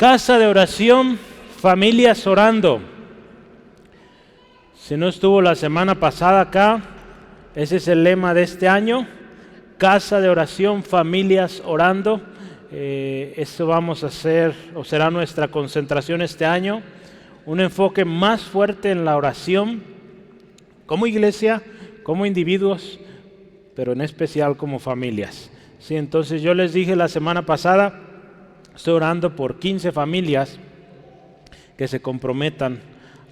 Casa de oración, familias orando. Si no estuvo la semana pasada acá, ese es el lema de este año. Casa de oración, familias orando. Eso vamos a hacer, o será nuestra concentración este año. Un enfoque más fuerte en la oración, como iglesia, como individuos, pero en especial como familias. Sí, entonces yo les dije la semana pasada, estoy orando por 15 familias que se comprometan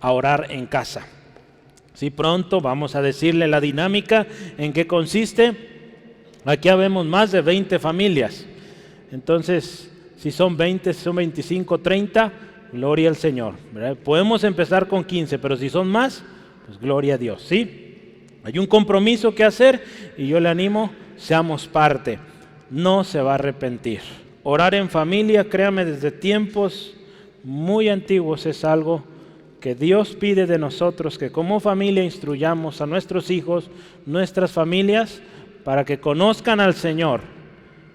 a orar en casa. Sí, pronto vamos a decirle la dinámica, en qué consiste. Aquí habemos más de 20 familias. Entonces, si son 20, si son 25, 30, gloria al Señor, ¿verdad? Podemos empezar con 15, pero si son más, pues gloria a Dios, ¿sí? Hay un compromiso que hacer y yo le animo, seamos parte. No se va a arrepentir. Orar en familia, créame, desde tiempos muy antiguos es algo que Dios pide de nosotros, que como familia instruyamos a nuestros hijos, nuestras familias, para que conozcan al Señor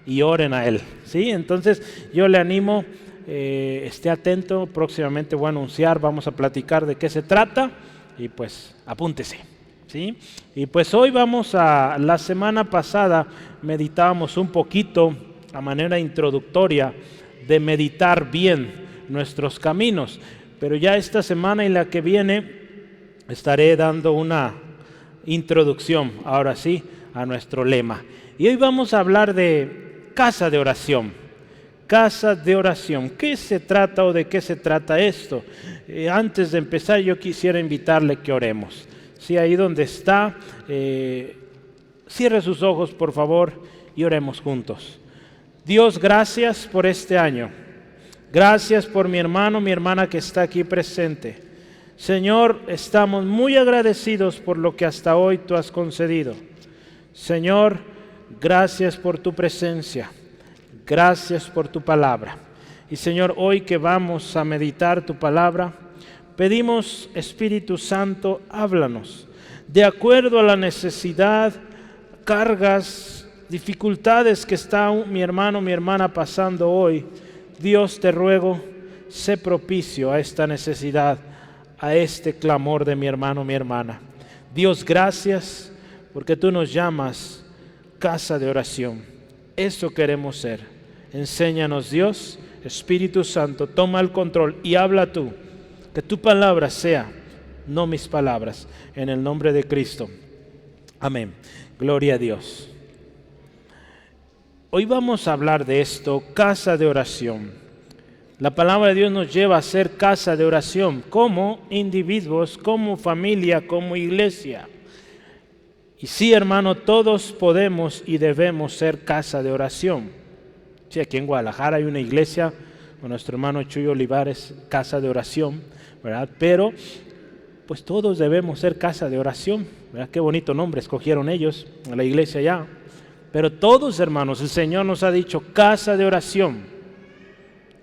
y oren a Él, ¿sí? Entonces yo le animo, esté atento, próximamente voy a anunciar, vamos a platicar de qué se trata y pues apúntese, ¿sí? Y pues hoy la semana pasada meditábamos un poquito a manera introductoria de meditar bien nuestros caminos, pero ya esta semana y la que viene estaré dando una introducción, ahora sí, a nuestro lema. Y hoy vamos a hablar de casa de oración. Casa de oración. ¿Qué se trata o de qué se trata esto? Antes de empezar yo quisiera invitarle que oremos. Sí, ahí donde está, cierre sus ojos por favor y oremos juntos. Dios, gracias por este año. Gracias por mi hermano, mi hermana que está aquí presente. Señor, estamos muy agradecidos por lo que hasta hoy tú has concedido. Señor, gracias por tu presencia. Gracias por tu palabra. Y Señor, hoy que vamos a meditar tu palabra, pedimos, Espíritu Santo, háblanos. De acuerdo a la necesidad, cargas, dificultades que está mi hermano, mi hermana pasando hoy, Dios te ruego, sé propicio a esta necesidad, a este clamor de mi hermano, mi hermana. Dios, gracias porque tú nos llamas casa de oración. Eso queremos ser. Enséñanos, Dios, Espíritu Santo, toma el control y habla tú. Que tu palabra sea, no mis palabras, en el nombre de Cristo. Amén. Gloria a Dios. Hoy vamos a hablar de esto, casa de oración. La palabra de Dios nos lleva a ser casa de oración, como individuos, como familia, como iglesia. Y sí, hermano, todos podemos y debemos ser casa de oración. Sí, aquí en Guadalajara hay una iglesia, con nuestro hermano Chuy Olivares, casa de oración, ¿verdad? Pero, pues todos debemos ser casa de oración, ¿verdad? Qué bonito nombre escogieron ellos, a la iglesia ya. Pero todos, hermanos, el Señor nos ha dicho casa de oración.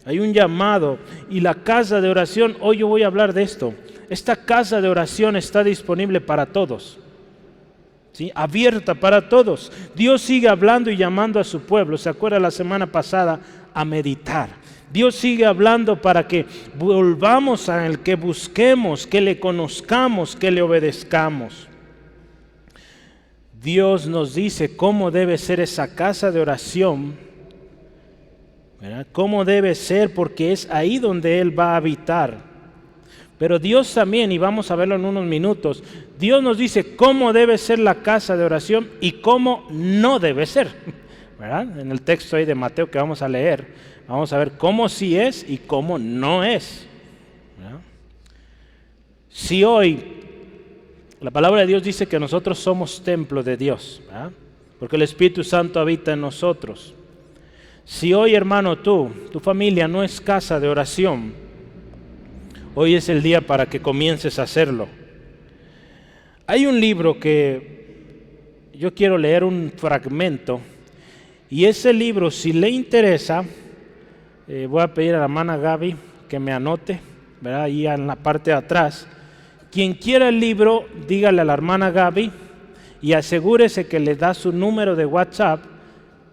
Hay un llamado y la casa de oración, hoy yo voy a hablar de esto. Esta casa de oración está disponible para todos, ¿sí? Abierta para todos. Dios sigue hablando y llamando a su pueblo. ¿Se acuerda la semana pasada? A meditar. Dios sigue hablando para que volvamos a Él, que busquemos, que le conozcamos, que le obedezcamos. Dios nos dice cómo debe ser esa casa de oración, ¿verdad? Cómo debe ser, porque es ahí donde Él va a habitar. Pero Dios también, y vamos a verlo en unos minutos, Dios nos dice cómo debe ser la casa de oración y cómo no debe ser, ¿verdad? En el texto ahí de Mateo que vamos a leer, vamos a ver cómo sí es y cómo no es, ¿verdad? Si hoy la palabra de Dios dice que nosotros somos templo de Dios, ¿verdad? Porque el Espíritu Santo habita en nosotros. Si hoy, hermano, tu familia no es casa de oración, hoy es el día para que comiences a hacerlo. Hay un libro que yo quiero leer un fragmento, y ese libro, si le interesa, voy a pedir a la hermana Gaby que me anote, ¿verdad? Ahí en la parte de atrás. Quien quiera el libro, dígale a la hermana Gaby y asegúrese que le da su número de WhatsApp.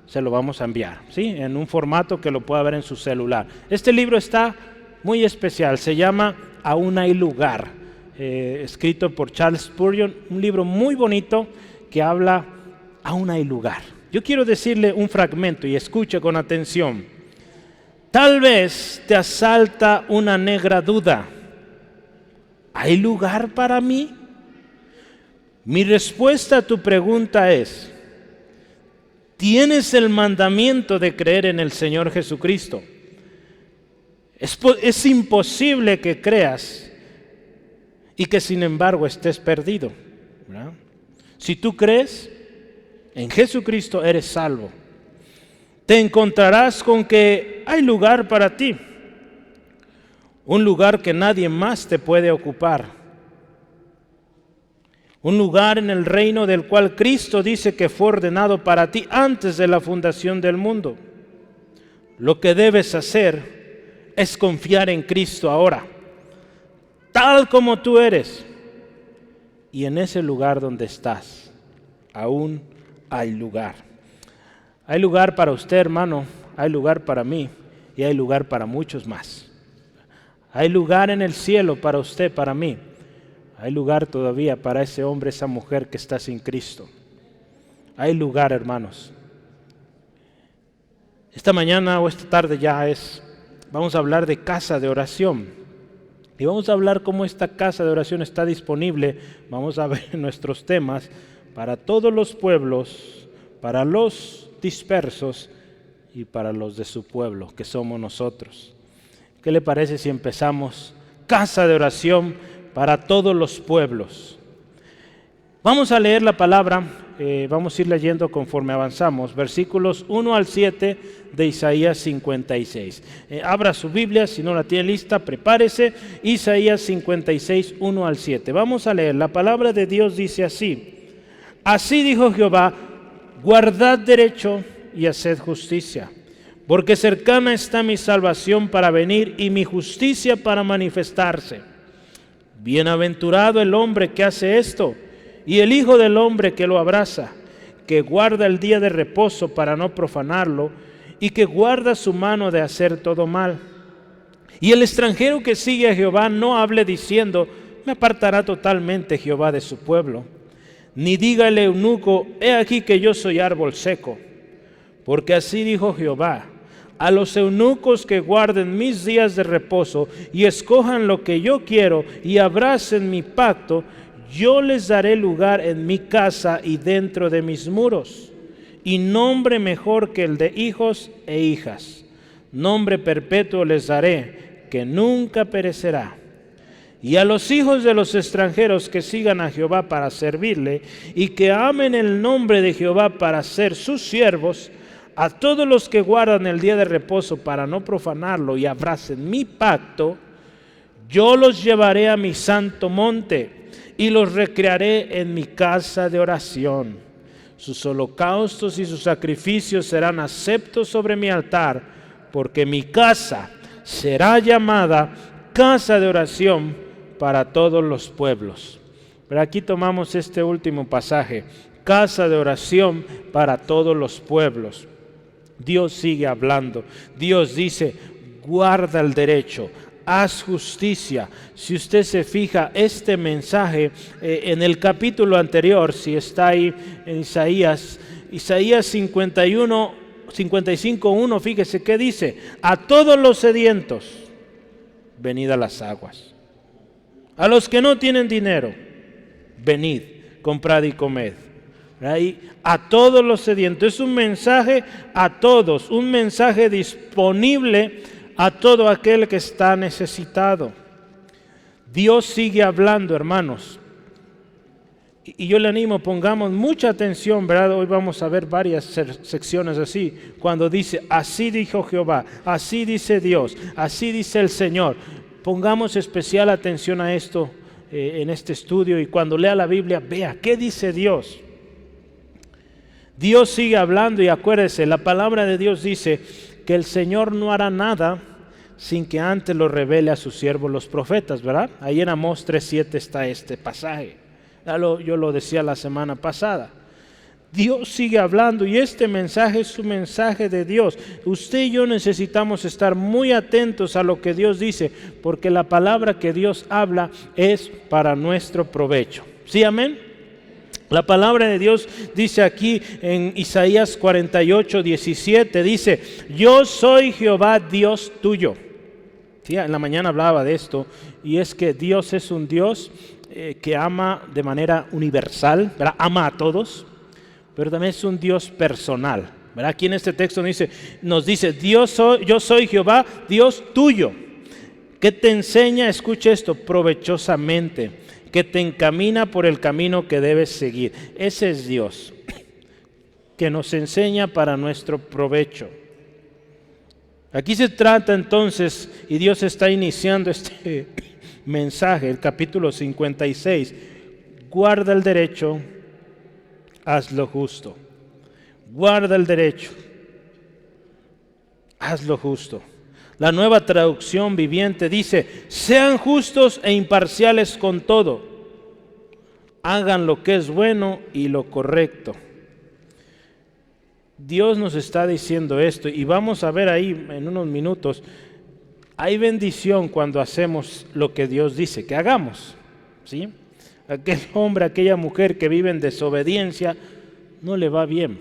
se lo vamos a enviar, ¿sí? En un formato que lo pueda ver en su celular. Este libro está muy especial, se llama Aún hay lugar, escrito por Charles Spurgeon, un libro muy bonito que habla aún hay lugar. Yo quiero decirle un fragmento y escuche con atención. Tal vez te asalta una negra duda. ¿Hay lugar para mí? Mi respuesta a tu pregunta es: tienes el mandamiento de creer en el Señor Jesucristo. Es imposible que creas y que sin embargo estés perdido, ¿verdad? Si tú crees en Jesucristo, eres salvo. Te encontrarás con que hay lugar para ti, un lugar que nadie más te puede ocupar, un lugar en el reino del cual Cristo dice que fue ordenado para ti antes de la fundación del mundo. Lo que debes hacer es confiar en Cristo ahora, tal como tú eres, y en ese lugar donde estás, aún hay lugar. Hay lugar para usted, hermano, hay lugar para mí y hay lugar para muchos más. Hay lugar en el cielo para usted, para mí. Hay lugar todavía para ese hombre, esa mujer que está sin Cristo. Hay lugar, hermanos. Esta mañana o esta tarde vamos a hablar de casa de oración. Y vamos a hablar cómo esta casa de oración está disponible. Vamos a ver nuestros temas para todos los pueblos, para los dispersos y para los de su pueblo, que somos nosotros. ¿Qué le parece si empezamos? Casa de oración para todos los pueblos. Vamos a leer la palabra, vamos a ir leyendo conforme avanzamos, versículos 1 al 7 de Isaías 56. Abra su Biblia, si no la tiene lista, prepárese. Isaías 56, 1 al 7. Vamos a leer, la palabra de Dios dice así: así dijo Jehová, guardad derecho y haced justicia, porque cercana está mi salvación para venir y mi justicia para manifestarse. Bienaventurado el hombre que hace esto, y el hijo del hombre que lo abraza, que guarda el día de reposo para no profanarlo, y que guarda su mano de hacer todo mal. Y el extranjero que sigue a Jehová no hable diciendo: me apartará totalmente Jehová de su pueblo. Ni diga el eunuco: he aquí que yo soy árbol seco. Porque así dijo Jehová: a los eunucos que guarden mis días de reposo y escojan lo que yo quiero y abracen mi pacto, yo les daré lugar en mi casa y dentro de mis muros, y nombre mejor que el de hijos e hijas. Nombre perpetuo les daré, que nunca perecerá. Y a los hijos de los extranjeros que sigan a Jehová para servirle y que amen el nombre de Jehová para ser sus siervos, a todos los que guardan el día de reposo para no profanarlo y abracen mi pacto, yo los llevaré a mi santo monte y los recrearé en mi casa de oración. Sus holocaustos y sus sacrificios serán aceptos sobre mi altar, porque mi casa será llamada casa de oración para todos los pueblos. Pero aquí tomamos este último pasaje, casa de oración para todos los pueblos. Dios sigue hablando. Dios dice: guarda el derecho, haz justicia. Si usted se fija, este mensaje en el capítulo anterior, si está ahí en Isaías 55:1, fíjese qué dice: a todos los sedientos, venid a las aguas. A los que no tienen dinero, venid, comprad y comed. Ahí, a todos los sedientos. Es un mensaje a todos, un mensaje disponible a todo aquel que está necesitado. Dios sigue hablando, hermanos. Y yo le animo, pongamos mucha atención, ¿verdad? Hoy vamos a ver varias secciones así. Cuando dice: así dijo Jehová, así dice Dios, así dice el Señor. Pongamos especial atención a esto en este estudio, y cuando lea la Biblia, vea qué dice Dios. Dios sigue hablando, y acuérdese, la palabra de Dios dice que el Señor no hará nada sin que antes lo revele a sus siervos los profetas, ¿verdad? Ahí en Amós 3:7 está este pasaje. Yo lo decía la semana pasada. Dios sigue hablando y este mensaje es un mensaje de Dios. Usted y yo necesitamos estar muy atentos a lo que Dios dice, porque la palabra que Dios habla es para nuestro provecho. ¿Sí, amén? La palabra de Dios dice aquí en Isaías 48, 17, dice: yo soy Jehová Dios tuyo. Sí, en la mañana hablaba de esto, y es que Dios es un Dios que ama de manera universal, ¿verdad? Ama a todos, pero también es un Dios personal, ¿verdad? Aquí en este texto nos dice yo soy Jehová Dios tuyo, que te enseña, escucha esto, provechosamente, que te encamina por el camino que debes seguir. Ese es Dios, que nos enseña para nuestro provecho. Aquí se trata entonces, y Dios está iniciando este mensaje, el capítulo 56, guarda el derecho, haz lo justo. Guarda el derecho, haz lo justo. La Nueva Traducción Viviente dice: sean justos e imparciales con todo, hagan lo que es bueno y lo correcto. Dios nos está diciendo esto, y vamos a ver ahí en unos minutos. Hay bendición cuando hacemos lo que Dios dice que hagamos, ¿sí? Aquel hombre, aquella mujer que vive en desobediencia, no le va bien.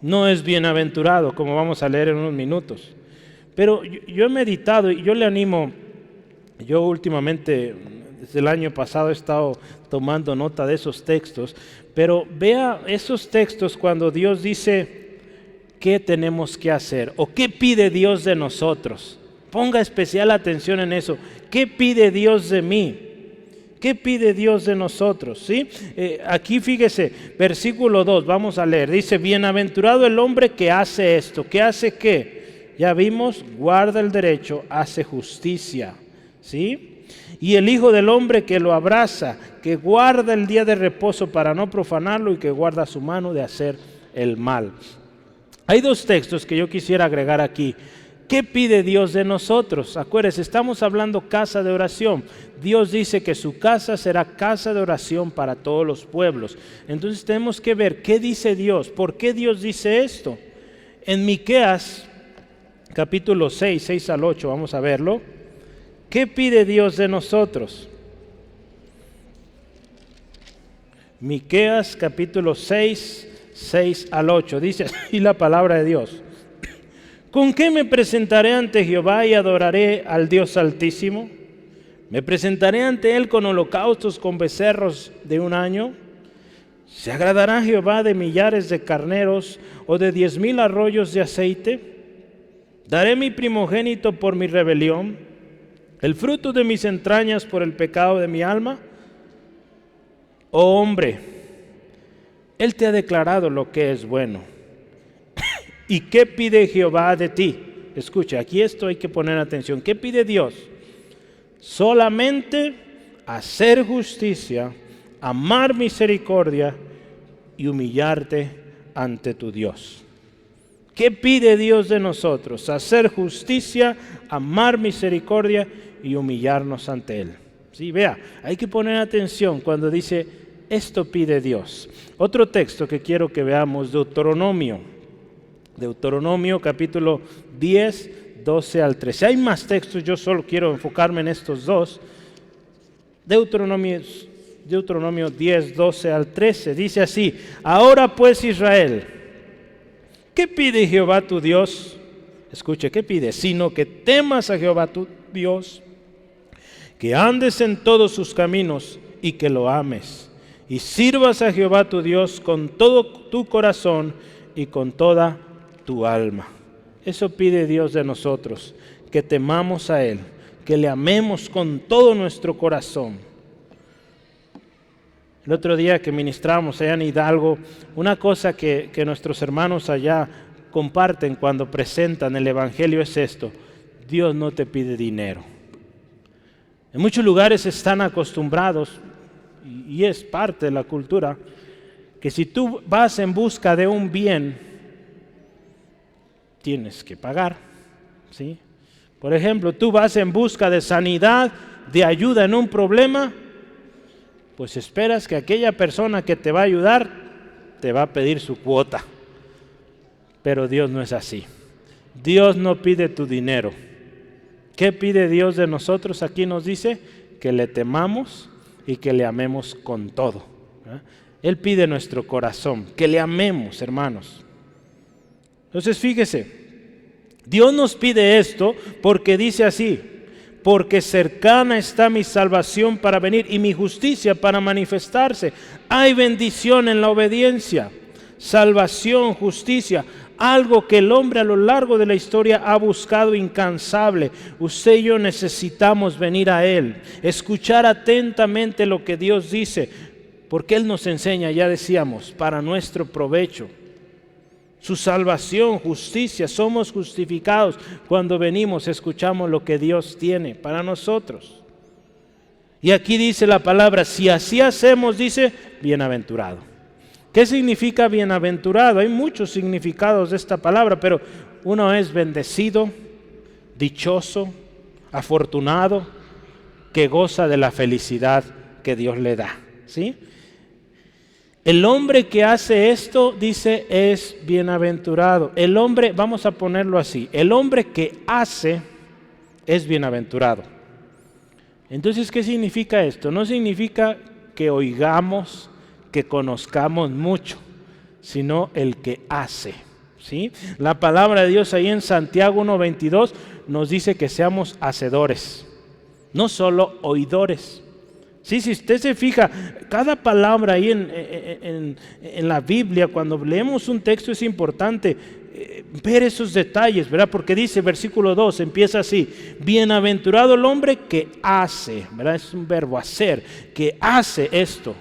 No es bienaventurado, como vamos a leer en unos minutos. Pero yo he meditado y yo le animo. Yo últimamente, desde el año pasado, he estado tomando nota de esos textos. Pero vea esos textos cuando Dios dice qué tenemos que hacer o qué pide Dios de nosotros. Ponga especial atención en eso. ¿Qué pide Dios de mí? ¿Qué pide Dios de nosotros? ¿Sí? Aquí fíjese, versículo 2, vamos a leer. Dice: bienaventurado el hombre que hace esto. ¿Qué hace qué? Ya vimos, guarda el derecho, hace justicia. ¿Sí? Y el Hijo del Hombre que lo abraza, que guarda el día de reposo para no profanarlo y que guarda su mano de hacer el mal. Hay dos textos que yo quisiera agregar aquí. ¿Qué pide Dios de nosotros? Acuérdense, estamos hablando casa de oración. Dios dice que su casa será casa de oración para todos los pueblos. Entonces tenemos que ver qué dice Dios, por qué Dios dice esto. En Miqueas, capítulo 6, 6 al 8, vamos a verlo. ¿Qué pide Dios de nosotros? Miqueas, capítulo 6, 6 al 8, dice así la palabra de Dios: ¿con qué me presentaré ante Jehová y adoraré al Dios Altísimo? ¿Me presentaré ante Él con holocaustos, con becerros de un año? ¿Se agradará Jehová de millares de carneros o de 10,000 arroyos de aceite? ¿Daré mi primogénito por mi rebelión, el fruto de mis entrañas por el pecado de mi alma? Oh hombre, Él te ha declarado lo que es bueno. ¿Y qué pide Jehová de ti? Escucha, aquí esto hay que poner atención. ¿Qué pide Dios? Solamente hacer justicia, amar misericordia y humillarte ante tu Dios. ¿Qué pide Dios de nosotros? Hacer justicia, amar misericordia y humillarnos ante Él. Sí, vea, hay que poner atención cuando dice esto pide Dios. Otro texto que quiero que veamos, Deuteronomio capítulo 10, 12 al 13. Hay más textos, yo solo quiero enfocarme en estos dos. Deuteronomio 10, 12 al 13, dice así: ahora pues, Israel, ¿qué pide Jehová tu Dios? Escuche, ¿qué pide? Sino que temas a Jehová tu Dios, que andes en todos sus caminos y que lo ames, y sirvas a Jehová tu Dios con todo tu corazón y con toda tu alma. Eso pide Dios de nosotros, que temamos a Él, que le amemos con todo nuestro corazón. El otro día que ministramos allá en Hidalgo, una cosa que nuestros hermanos allá comparten cuando presentan el Evangelio es esto: Dios no te pide dinero. En muchos lugares están acostumbrados, y es parte de la cultura, que si tú vas en busca de un bien, tienes que pagar, ¿sí? Por ejemplo, tú vas en busca de sanidad, de ayuda en un problema, pues esperas que aquella persona que te va a ayudar te va a pedir su cuota. Pero Dios no es así. Dios no pide tu dinero. ¿Qué pide Dios de nosotros? Aquí nos dice que le temamos y que le amemos con todo. Él pide nuestro corazón, que le amemos, hermanos. Entonces fíjese, Dios nos pide esto porque dice así: porque cercana está mi salvación para venir y mi justicia para manifestarse. Hay bendición en la obediencia, salvación, justicia, algo que el hombre a lo largo de la historia ha buscado incansable. Usted y yo necesitamos venir a Él, escuchar atentamente lo que Dios dice, porque Él nos enseña, ya decíamos, para nuestro provecho. Su salvación, justicia, somos justificados cuando venimos, escuchamos lo que Dios tiene para nosotros. Y aquí dice la palabra, si así hacemos, dice, bienaventurado. ¿Qué significa bienaventurado? Hay muchos significados de esta palabra, pero uno es bendecido, dichoso, afortunado, que goza de la felicidad que Dios le da, ¿sí? El hombre que hace esto, dice, es bienaventurado. El hombre, vamos a ponerlo así, el hombre que hace es bienaventurado. Entonces, ¿qué significa esto? No significa que oigamos, que conozcamos mucho, sino el que hace, ¿sí? La palabra de Dios ahí en Santiago 1:22 nos dice que seamos hacedores, no solo oidores. Sí, si usted se fija, cada palabra ahí en la Biblia, cuando leemos un texto es importante ver esos detalles, ¿verdad? Porque dice, versículo 2, empieza así: bienaventurado el hombre que hace, ¿verdad? Es un verbo, hacer, que hace esto.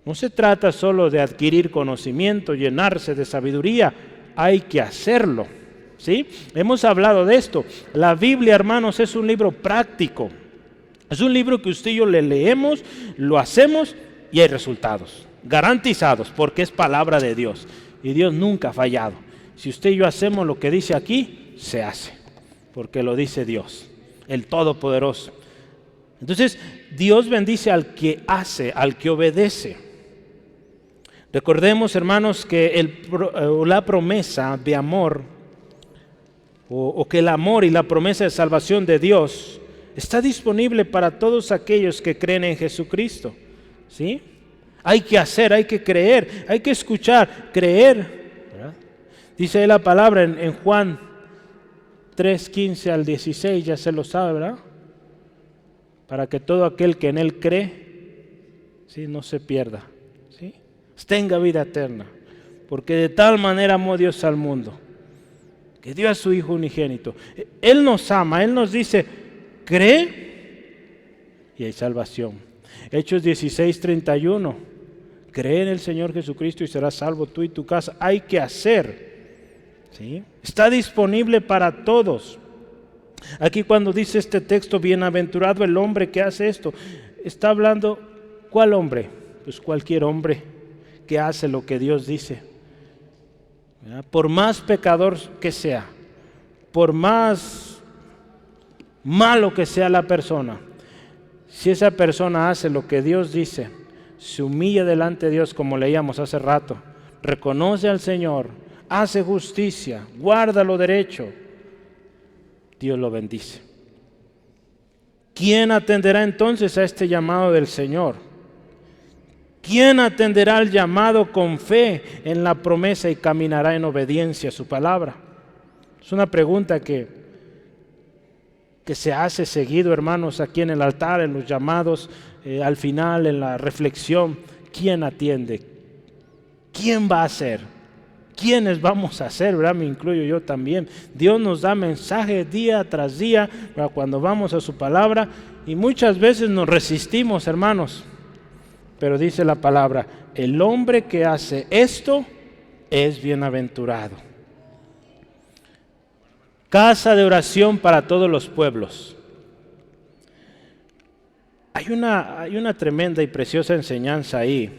No se trata solo de adquirir conocimiento, llenarse de sabiduría, hay que hacerlo, ¿sí? Hemos hablado de esto. La Biblia, hermanos, es un libro práctico. Es un libro que usted y yo le leemos, lo hacemos y hay resultados garantizados porque es palabra de Dios y Dios nunca ha fallado. Si usted y yo hacemos lo que dice aquí, se hace porque lo dice Dios, el Todopoderoso. Entonces, Dios bendice al que hace, al que obedece. Recordemos, hermanos, que la promesa de amor o que el amor y la promesa de salvación de Dios está disponible para todos aquellos que creen en Jesucristo, ¿sí? Hay que hacer, hay que creer, hay que escuchar, creer, ¿verdad? Dice la palabra en Juan 3:15 al 16, ya se lo sabe, ¿verdad? Para que todo aquel que en Él cree, ¿sí?, no se pierda, ¿sí?, tenga vida eterna. Porque de tal manera amó Dios al mundo, que dio a su Hijo unigénito. Él nos ama, Él nos dice: cree y hay salvación. Hechos 16:31, cree en el Señor Jesucristo y serás salvo tú y tu casa. Hay que hacer, ¿sí? Está disponible para todos. Aquí cuando dice este texto, bienaventurado el hombre que hace esto, está hablando, ¿cuál hombre? Pues cualquier hombre que hace lo que Dios dice, ¿verdad? Por más pecador que sea, por más malo que sea la persona, si esa persona hace lo que Dios dice, se humilla delante de Dios como leíamos hace rato, reconoce al Señor, hace justicia, guarda lo derecho, Dios lo bendice. ¿Quién atenderá entonces a este llamado del Señor? ¿Quién atenderá al llamado con fe en la promesa y caminará en obediencia a su palabra? Es una pregunta que se hace seguido, hermanos, aquí en el altar, en los llamados, al final, en la reflexión. ¿Quién atiende? ¿Quién va a hacer? ¿Quiénes vamos a hacer? ¿Verdad? Me incluyo yo también. Dios nos da mensaje día tras día, ¿verdad?, cuando vamos a su palabra, y muchas veces nos resistimos, hermanos. Pero dice la palabra: el hombre que hace esto es bienaventurado. Casa de oración para todos los pueblos. Hay una tremenda y preciosa enseñanza ahí.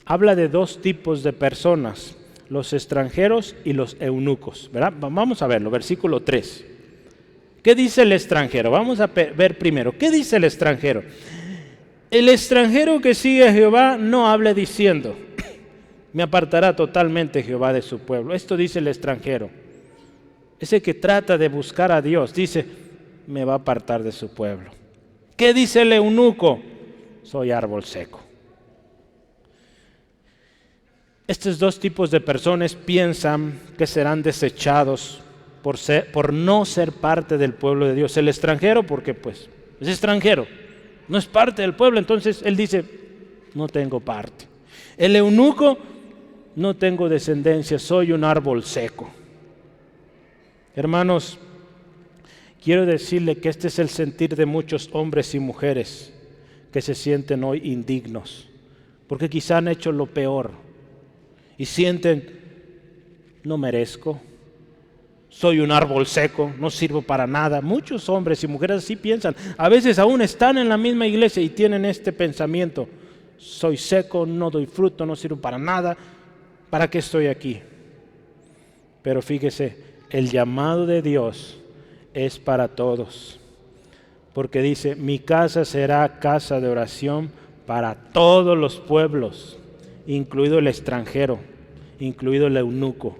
Habla de dos tipos de personas: los extranjeros y los eunucos, ¿verdad? Vamos a verlo, versículo 3. ¿Qué dice el extranjero? Vamos a ver primero, ¿qué dice el extranjero? El extranjero que sigue a Jehová no hable diciendo: Me apartará totalmente Jehová de su pueblo. Esto dice el extranjero. Ese que trata de buscar a Dios, dice, me va a apartar de su pueblo. ¿Qué dice el eunuco? Soy árbol seco. Estos dos tipos de personas piensan que serán desechados por no ser parte del pueblo de Dios. El extranjero, porque pues es extranjero, no es parte del pueblo, entonces él dice, no tengo parte. El eunuco, no tengo descendencia, soy un árbol seco. Hermanos, quiero decirle que este es el sentir de muchos hombres y mujeres que se sienten hoy indignos, porque quizá han hecho lo peor y sienten, no merezco, soy un árbol seco, no sirvo para nada. Muchos hombres y mujeres así piensan. A veces aún están en la misma iglesia y tienen este pensamiento, soy seco, no doy fruto, no sirvo para nada, ¿para qué estoy aquí? Pero fíjese, el llamado de Dios es para todos, porque dice, mi casa será casa de oración para todos los pueblos, incluido el extranjero, incluido el eunuco,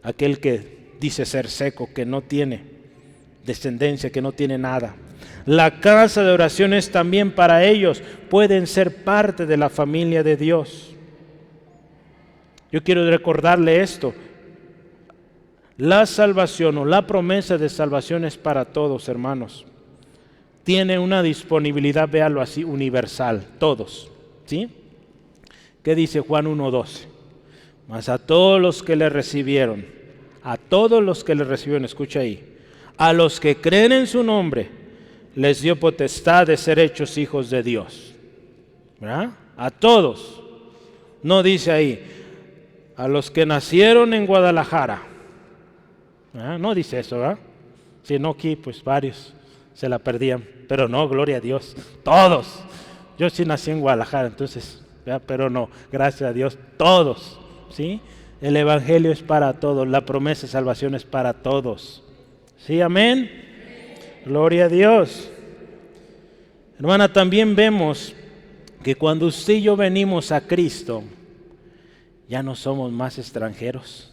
aquel que dice ser seco, que no tiene descendencia, que no tiene nada. La casa de oración es también para ellos, pueden ser parte de la familia de Dios. Yo quiero recordarle esto, la salvación o la promesa de salvación es para todos, hermanos. Tiene una disponibilidad, véalo así, universal, todos, ¿sí? ¿Qué dice Juan 1:12? Mas a todos los que le recibieron, escucha ahí, a los que creen en su nombre, les dio potestad de ser hechos hijos de Dios. ¿Verdad? A todos. No dice ahí, a los que nacieron en Guadalajara. ¿Verdad? No dice eso, ¿verdad? Si no, aquí pues varios se la perdían. Pero no, gloria a Dios, todos. Yo sí nací en Guadalajara, entonces, ¿verdad? Pero no, gracias a Dios, todos, ¿sí? El evangelio es para todos, la promesa de salvación es para todos. ¿Sí, amén? Gloria a Dios. Hermana, también vemos que cuando usted y yo venimos a Cristo, ya no somos más extranjeros.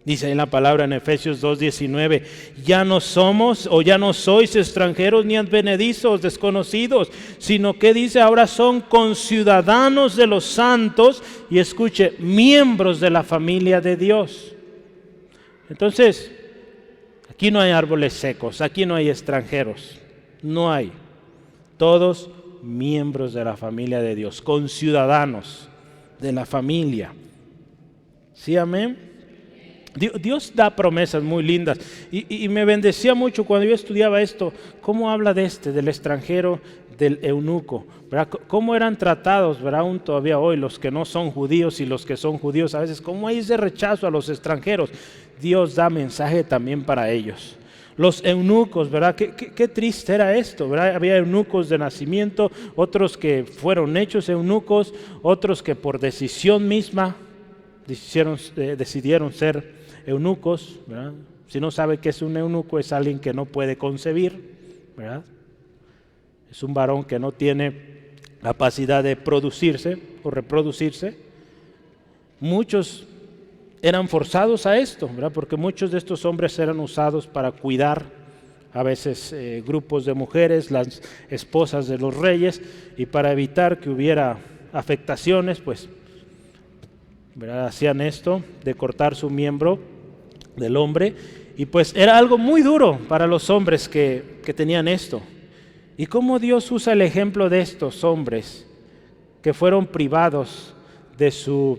Dice en la palabra en Efesios 2:19, ya no somos o ya no sois extranjeros ni advenedizos, desconocidos, sino que dice ahora son conciudadanos de los santos y escuche, miembros de la familia de Dios. Entonces, aquí no hay árboles secos, aquí no hay extranjeros, no hay. Todos miembros de la familia de Dios, conciudadanos de la familia. ¿Sí, amén? Dios da promesas muy lindas y me bendecía mucho cuando yo estudiaba esto, cómo habla del extranjero, del eunuco, ¿verdad? Cómo eran tratados, ¿verdad? Aún todavía hoy los que no son judíos y los que son judíos a veces, cómo hay ese rechazo a los extranjeros. Dios da mensaje también para ellos. Los eunucos, ¿verdad? Qué triste era esto, ¿verdad? Había eunucos de nacimiento, otros que fueron hechos eunucos, otros que por decisión misma decidieron ser eunucos, ¿verdad? Si no sabe qué es un eunuco, es alguien que no puede concebir, ¿verdad? Es un varón que no tiene capacidad de producirse o reproducirse. Muchos eran forzados a esto, ¿verdad? Porque muchos de estos hombres eran usados para cuidar a veces grupos de mujeres, las esposas de los reyes, y para evitar que hubiera afectaciones, pues, ¿verdad? Hacían esto de cortar su miembro del hombre, y pues era algo muy duro para los hombres que tenían esto. Y cómo Dios usa el ejemplo de estos hombres que fueron privados de su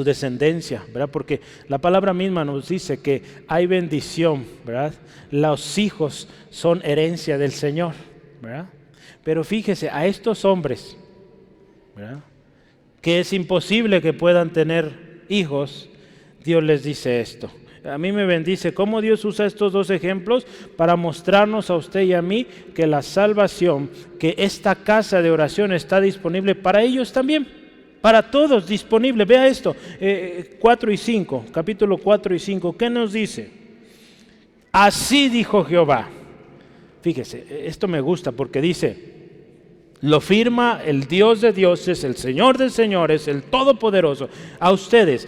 descendencia, ¿verdad? Porque la palabra misma nos dice que hay bendición, ¿verdad? Los hijos son herencia del Señor, ¿verdad? Pero fíjese, a estos hombres, ¿verdad?, que es imposible que puedan tener hijos, Dios les dice esto. A mí me bendice cómo Dios usa estos dos ejemplos para mostrarnos a usted y a mí que la salvación, que esta casa de oración está disponible para ellos también, para todos disponible. Vea esto, 4 y 5, capítulo 4 y 5, ¿qué nos dice? Así dijo Jehová. Fíjese, esto me gusta porque dice, Lo firma el Dios de dioses, el Señor de señores, el Todopoderoso, a ustedes.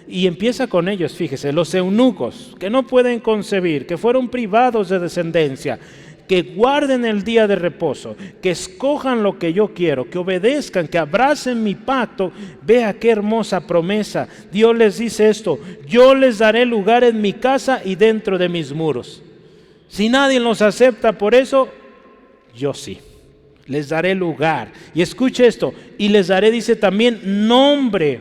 Y empieza con ellos, fíjese, los eunucos que no pueden concebir, que fueron privados de descendencia, que guarden el día de reposo, que escojan lo que yo quiero, que obedezcan, que abracen mi pacto. Vea qué hermosa promesa. Dios les dice esto: yo les daré lugar en mi casa y dentro de mis muros. Si nadie los acepta por eso, yo sí. Les daré lugar. Y escuche esto, y les daré, dice también, nombre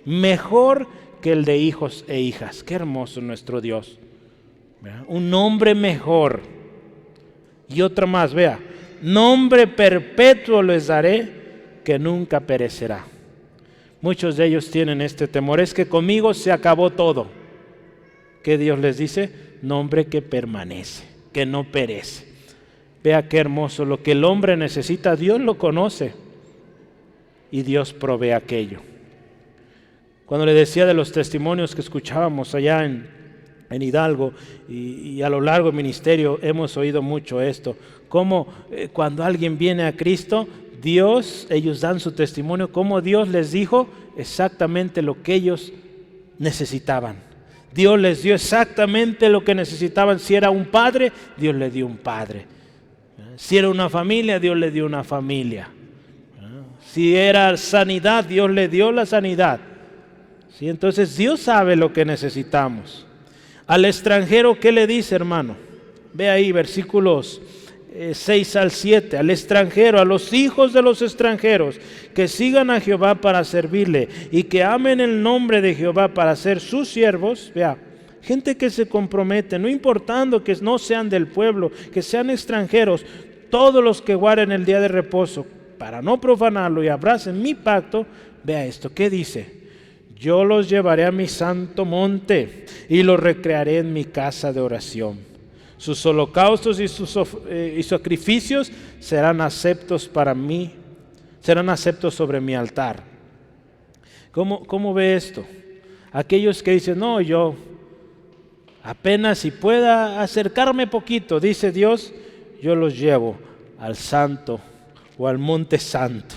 mejor que el de hijos e hijas. Qué hermoso nuestro Dios. ¿Verdad? Un nombre mejor. Y otra más, vea, nombre perpetuo les daré que nunca perecerá. Muchos de ellos tienen este temor: es que conmigo se acabó todo. ¿Qué Dios les dice? Nombre que permanece, que no perece. Vea qué hermoso, lo que el hombre necesita, Dios lo conoce y Dios provee aquello. Cuando le decía de los testimonios que escuchábamos allá en Hidalgo y a lo largo del ministerio hemos oído mucho esto, cómo cuando alguien viene a Cristo, ellos dan su testimonio, cómo Dios les dijo exactamente lo que ellos necesitaban. Dios les dio exactamente lo que necesitaban. Si era un padre, Dios le dio un padre. Si era una familia, Dios le dio una familia. Si era sanidad, Dios le dio la sanidad. ¿Sí? Entonces Dios sabe lo que necesitamos. Al extranjero, ¿qué le dice, hermano? Ve ahí versículos 6 al 7. Al extranjero, a los hijos de los extranjeros, que sigan a Jehová para servirle y que amen el nombre de Jehová para ser sus siervos. Vea, gente que se compromete, no importando que no sean del pueblo, que sean extranjeros, todos los que guarden el día de reposo para no profanarlo y abracen mi pacto. Vea esto, ¿qué dice? Yo los llevaré a mi santo monte y los recrearé en mi casa de oración. Sus holocaustos y sus sacrificios serán aceptos para mí, serán aceptos sobre mi altar. ¿Cómo ve esto? Aquellos que dicen, no, yo apenas si pueda acercarme poquito, dice Dios, yo los llevo al santo o al monte santo.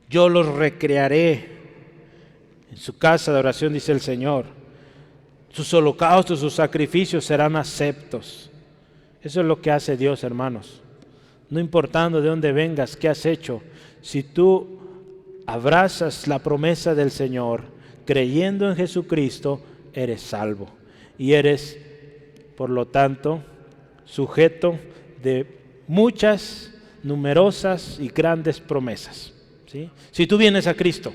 Yo los recrearé en su casa de oración, dice el Señor. Sus holocaustos, sus sacrificios serán aceptos. Eso es lo que hace Dios, hermanos. No importando de dónde vengas, qué has hecho, si tú abrazas la promesa del Señor, creyendo en Jesucristo, eres salvo. Y eres, por lo tanto, sujeto de muchas, numerosas y grandes promesas. ¿Sí? Si tú vienes a Cristo,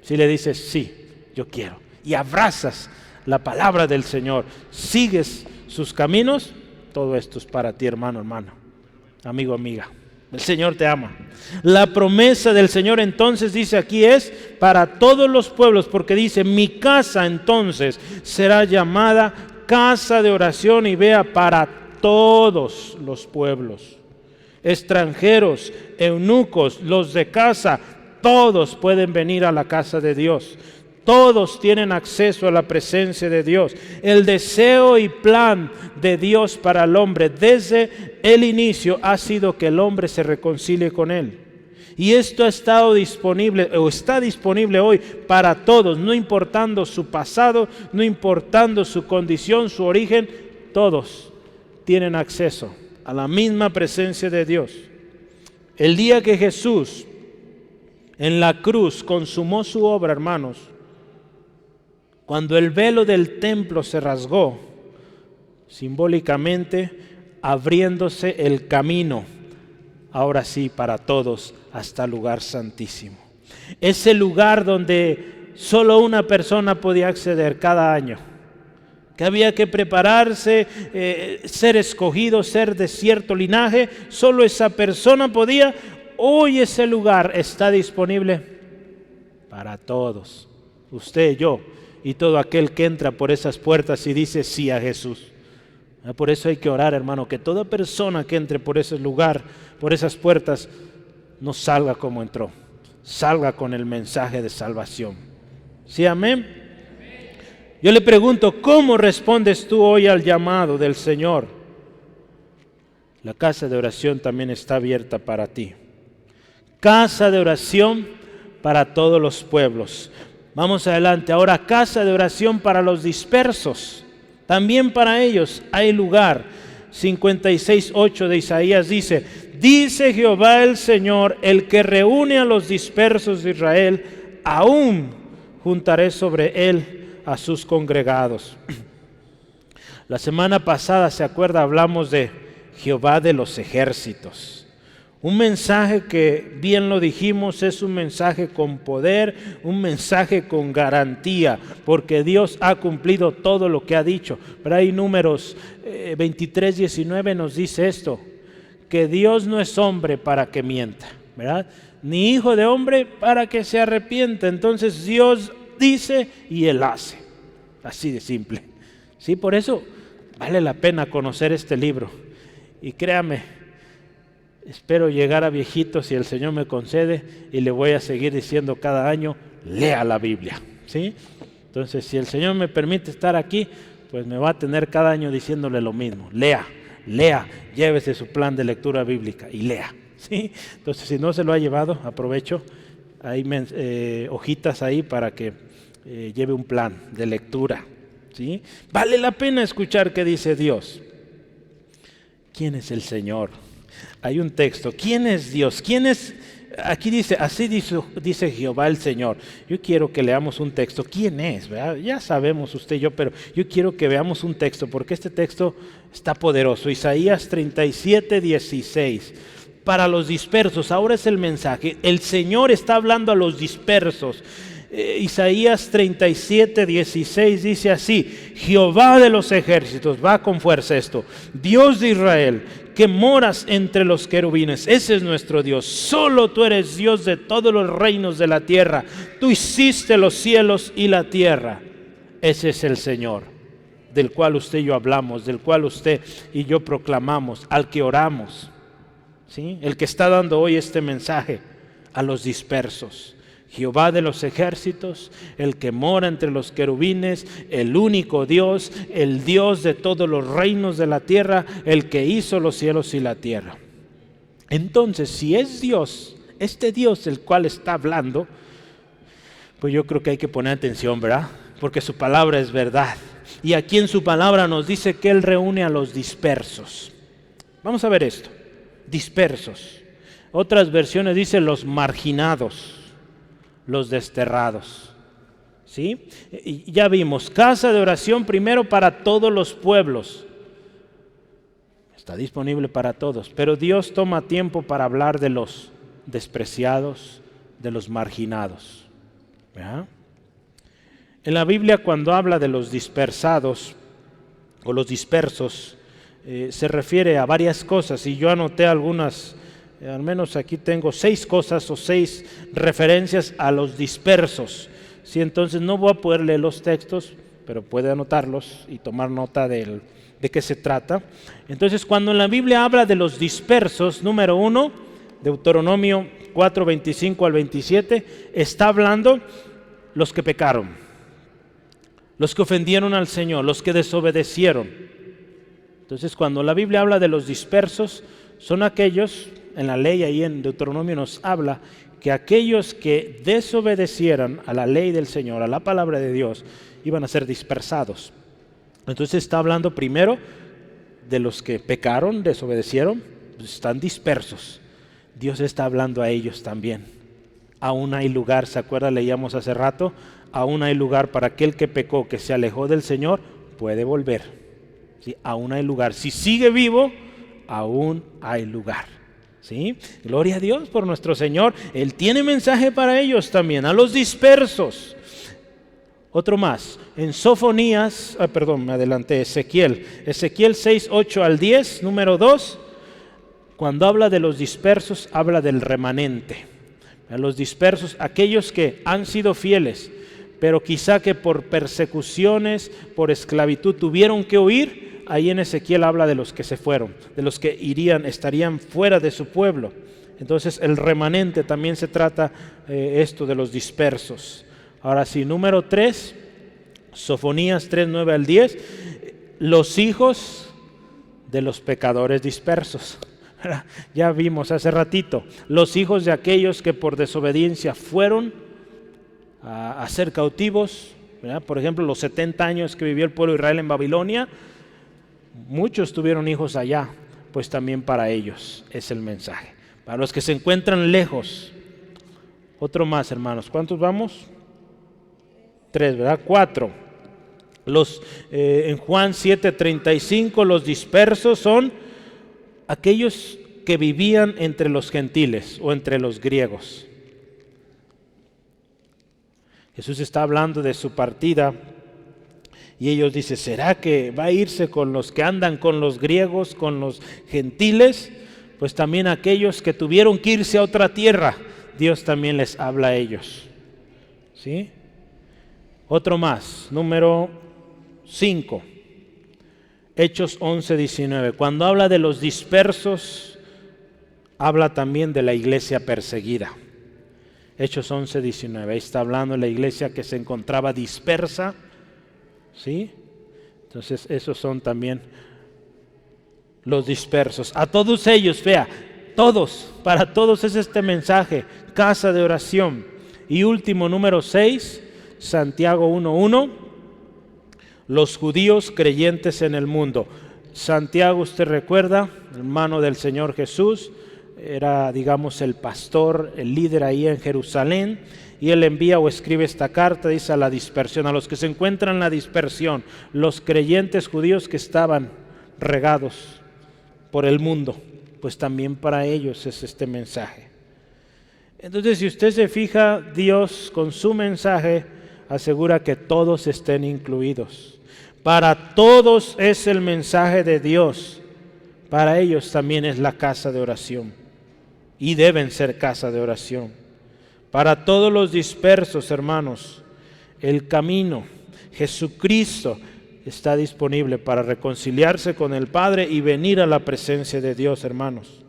si le dices, sí, yo quiero, y abrazas la palabra del Señor, sigues sus caminos, todo esto es para ti, hermano, amigo, amiga. El Señor te ama. La promesa del Señor entonces dice aquí es para todos los pueblos, porque dice, mi casa entonces será llamada casa de oración, y vea, para todos los pueblos. Extranjeros, eunucos, los de casa, todos pueden venir a la casa de Dios. Todos tienen acceso a la presencia de Dios. El deseo y plan de Dios para el hombre desde el inicio ha sido que el hombre se reconcilie con Él. Y esto ha estado disponible, o está disponible hoy para todos, no importando su pasado, no importando su condición, su origen. Todos tienen acceso a la misma presencia de Dios. El día que Jesús en la cruz consumó su obra, hermanos, cuando el velo del templo se rasgó, simbólicamente abriéndose el camino, ahora sí, para todos, hasta el lugar santísimo. Ese lugar donde solo una persona podía acceder cada año, que había que prepararse, ser escogido, ser de cierto linaje, solo esa persona podía. Hoy ese lugar está disponible para todos, usted, yo, y todo aquel que entra por esas puertas y dice sí a Jesús. Por eso hay que orar, hermano, que toda persona que entre por ese lugar, por esas puertas, no salga como entró, salga con el mensaje de salvación. ¿Sí, amén? Yo le pregunto, ¿cómo respondes tú hoy al llamado del Señor? La casa de oración también está abierta para ti. Casa de oración para todos los pueblos. Vamos adelante. Ahora, casa de oración para los dispersos. También para ellos hay lugar. 56:8 de Isaías dice: dice Jehová el Señor, el que reúne a los dispersos de Israel, aún juntaré sobre él a sus congregados. La semana pasada, ¿se acuerda? Hablamos de Jehová de los ejércitos. Un mensaje que, bien lo dijimos, es un mensaje con poder, un mensaje con garantía, porque Dios ha cumplido todo lo que ha dicho. Pero hay Números 23:19 nos dice esto, que Dios no es hombre para que mienta, ¿verdad? Ni hijo de hombre para que se arrepienta. Entonces Dios dice y Él hace. Así de simple. Sí, por eso vale la pena conocer este libro. Y créame, espero llegar a viejito si el Señor me concede, y le voy a seguir diciendo cada año, lea la Biblia, ¿sí? Entonces, si el Señor me permite estar aquí, pues me va a tener cada año diciéndole lo mismo. Lea, llévese su plan de lectura bíblica y lea, ¿sí? Entonces, si no se lo ha llevado, aprovecho, hay hojitas ahí para que lleve un plan de lectura, ¿sí? Vale la pena escuchar qué dice Dios. ¿Quién es el Señor? Hay un texto. ¿Quién es Dios? ¿Quién es? Aquí dice, así dice Jehová el Señor. Yo quiero que leamos un texto. ¿Quién es? ¿Verdad? Ya sabemos usted y yo, pero yo quiero que veamos un texto, porque este texto está poderoso. Isaías 37:16. Para los dispersos, ahora es el mensaje. El Señor está hablando a los dispersos. Isaías 37:16 dice así: Jehová de los ejércitos, va con fuerza esto, Dios de Israel, que moras entre los querubines, ese es nuestro Dios. Solo tú eres Dios de todos los reinos de la tierra. Tú hiciste los cielos y la tierra. Ese es el Señor, del cual usted y yo hablamos, del cual usted y yo proclamamos, al que oramos, ¿sí? El que está dando hoy este mensaje a los dispersos. Jehová de los ejércitos, el que mora entre los querubines, el único Dios, el Dios de todos los reinos de la tierra, el que hizo los cielos y la tierra. Entonces, si es Dios, este Dios del cual está hablando, pues yo creo que hay que poner atención, ¿verdad? Porque su palabra es verdad. Y aquí en su palabra nos dice que Él reúne a los dispersos. Vamos a ver esto, dispersos. Otras versiones dicen los marginados, los desterrados, ¿sí? Y ya vimos, casa de oración primero para todos los pueblos. Está disponible para todos, pero Dios toma tiempo para hablar de los despreciados, de los marginados, ¿verdad? En la Biblia, cuando habla de los dispersados o los dispersos, se refiere a varias cosas, y yo anoté algunas. Al menos aquí tengo 6 cosas o 6 referencias a los dispersos. Sí, entonces no voy a poder leer los textos, pero puede anotarlos y tomar nota de qué se trata. Entonces, cuando en la Biblia habla de los dispersos, número 1, Deuteronomio 4:25 al 27, está hablando los que pecaron, los que ofendieron al Señor, los que desobedecieron. Entonces, cuando la Biblia habla de los dispersos, son aquellos, en la ley ahí en Deuteronomio nos habla que aquellos que desobedecieran a la ley del Señor, a la palabra de Dios, iban a ser dispersados. Entonces está hablando primero de los que pecaron, desobedecieron, pues están dispersos. Dios está hablando a ellos también. Aún hay lugar, ¿se acuerda? Leíamos hace rato, aún hay lugar para aquel que pecó, que se alejó del Señor, puede volver. ¿Sí? Aún hay lugar. Si sigue vivo, aún hay lugar. ¿Sí? Gloria a Dios por nuestro Señor. Él tiene mensaje para ellos también, a los dispersos. Otro más, en Sofonías, me adelanté, Ezequiel 6:8 al 10, número 2, cuando habla de los dispersos, habla del remanente. A los dispersos, aquellos que han sido fieles, pero quizá que por persecuciones, por esclavitud tuvieron que huir. Ahí en Ezequiel habla de los que se fueron, de los que estarían fuera de su pueblo. Entonces el remanente también se trata esto de los dispersos. Ahora sí, número 3, Sofonías 3:9 al 10, los hijos de los pecadores dispersos. Ya vimos hace ratito, los hijos de aquellos que por desobediencia fueron a ser cautivos, ¿verdad? Por ejemplo, los 70 años que vivió el pueblo de Israel en Babilonia, muchos tuvieron hijos allá, pues también para ellos es el mensaje. Para los que se encuentran lejos, otro más, hermanos, ¿cuántos vamos? 3, ¿verdad? 4. En Juan 7:35, los dispersos son aquellos que vivían entre los gentiles o entre los griegos. Jesús está hablando de su partida y ellos dicen, ¿será que va a irse con los que andan con los griegos, con los gentiles? Pues también aquellos que tuvieron que irse a otra tierra, Dios también les habla a ellos. ¿Sí? Otro más, número 5. Hechos 11:19. Cuando habla de los dispersos, habla también de la iglesia perseguida. Hechos 11:19. Ahí está hablando de la iglesia que se encontraba dispersa. ¿Sí? Entonces, esos son también los dispersos. A todos ellos, vea, todos, para todos es este mensaje, casa de oración. Y último, número 6, Santiago 1:1. Los judíos creyentes en el mundo. Santiago, usted recuerda, hermano del Señor Jesús, era, digamos, el pastor, el líder ahí en Jerusalén, y él envía o escribe esta carta, dice a la dispersión, a los que se encuentran en la dispersión, los creyentes judíos que estaban regados por el mundo, pues también para ellos es este mensaje. Entonces, si usted se fija, Dios con su mensaje asegura que todos estén incluidos. Para todos es el mensaje de Dios. Para ellos también es la casa de oración. Y deben ser casa de oración. Para todos los dispersos, hermanos, el camino, Jesucristo, está disponible para reconciliarse con el Padre y venir a la presencia de Dios, hermanos.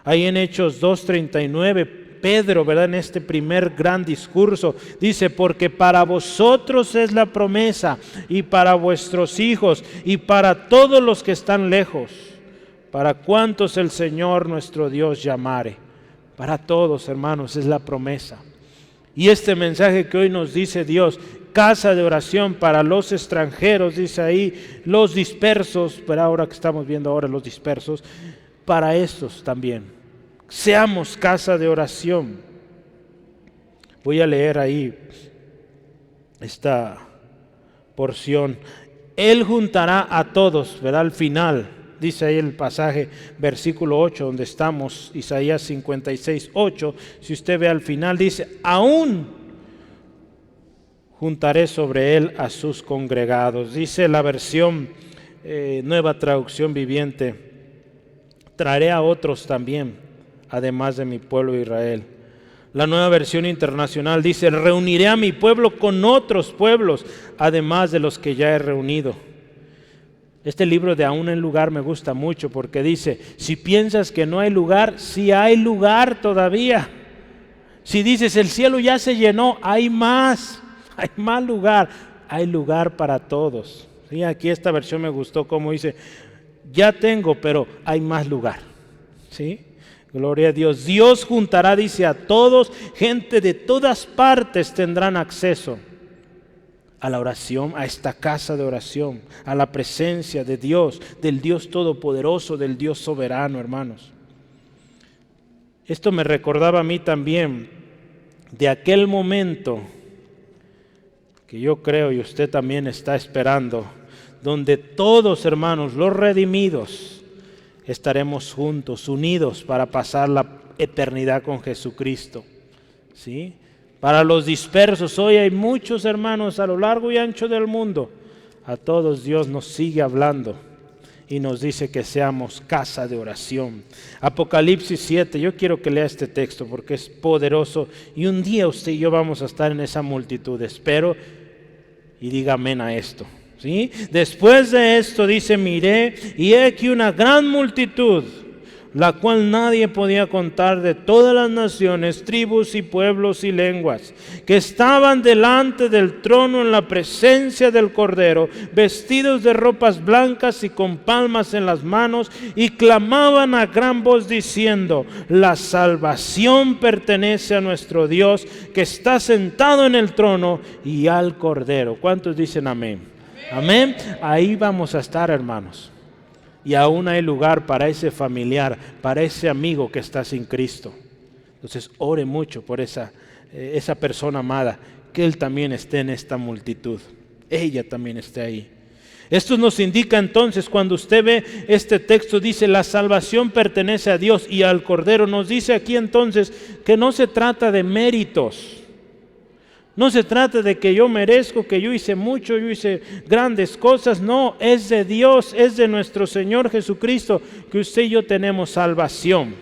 Ahí en Hechos 2:39, Pedro, ¿verdad? En este primer gran discurso, dice, porque para vosotros es la promesa, y para vuestros hijos, y para todos los que están lejos, para cuantos el Señor nuestro Dios llamare. Para todos, hermanos, es la promesa. Y este mensaje que hoy nos dice Dios, casa de oración para los extranjeros, dice ahí, los dispersos, pero ahora que estamos viendo ahora los dispersos, para estos también. Seamos casa de oración. Voy a leer ahí esta porción. Él juntará a todos, ¿verdad? Al final, dice ahí el pasaje, versículo 8, donde estamos, Isaías 56:8. Si usted ve al final, dice, aún juntaré sobre él a sus congregados. Dice la versión Nueva Traducción Viviente, traeré a otros también, además de mi pueblo Israel. La Nueva Versión Internacional dice, reuniré a mi pueblo con otros pueblos, además de los que ya he reunido. Este libro de Aún en lugar me gusta mucho porque dice, si piensas que no hay lugar, sí hay lugar todavía. Si dices, el cielo ya se llenó, hay más lugar, hay lugar para todos. Sí, aquí esta versión me gustó como dice, ya tengo, pero hay más lugar. ¿Sí? Gloria a Dios. Dios juntará, dice, a todos, gente de todas partes tendrán acceso a la oración, a esta casa de oración, a la presencia de Dios, del Dios Todopoderoso, del Dios soberano, hermanos. Esto me recordaba a mí también de aquel momento que yo creo y usted también está esperando, donde todos, hermanos, los redimidos, estaremos juntos, unidos para pasar la eternidad con Jesucristo. ¿Sí? Para los dispersos, hoy hay muchos hermanos a lo largo y ancho del mundo. A todos Dios nos sigue hablando y nos dice que seamos casa de oración. Apocalipsis 7, yo quiero que lea este texto porque es poderoso y un día usted y yo vamos a estar en esa multitud. Espero y diga amén a esto. ¿Sí? Después de esto dice, miré y he aquí una gran multitud, la cual nadie podía contar, de todas las naciones, tribus y pueblos y lenguas, que estaban delante del trono en la presencia del Cordero, vestidos de ropas blancas y con palmas en las manos, y clamaban a gran voz diciendo: la salvación pertenece a nuestro Dios, que está sentado en el trono, y al Cordero. ¿Cuántos dicen amén? Amén. Ahí vamos a estar, hermanos. Y aún hay lugar para ese familiar, para ese amigo que está sin Cristo. Entonces ore mucho por esa persona amada, que él también esté en esta multitud, ella también esté ahí. Esto nos indica entonces, cuando usted ve este texto, dice: la salvación pertenece a Dios y al Cordero. Nos dice aquí entonces que no se trata de méritos. No se trata de que yo merezco, que yo hice mucho, yo hice grandes cosas. No, es de Dios, es de nuestro Señor Jesucristo que usted y yo tenemos salvación.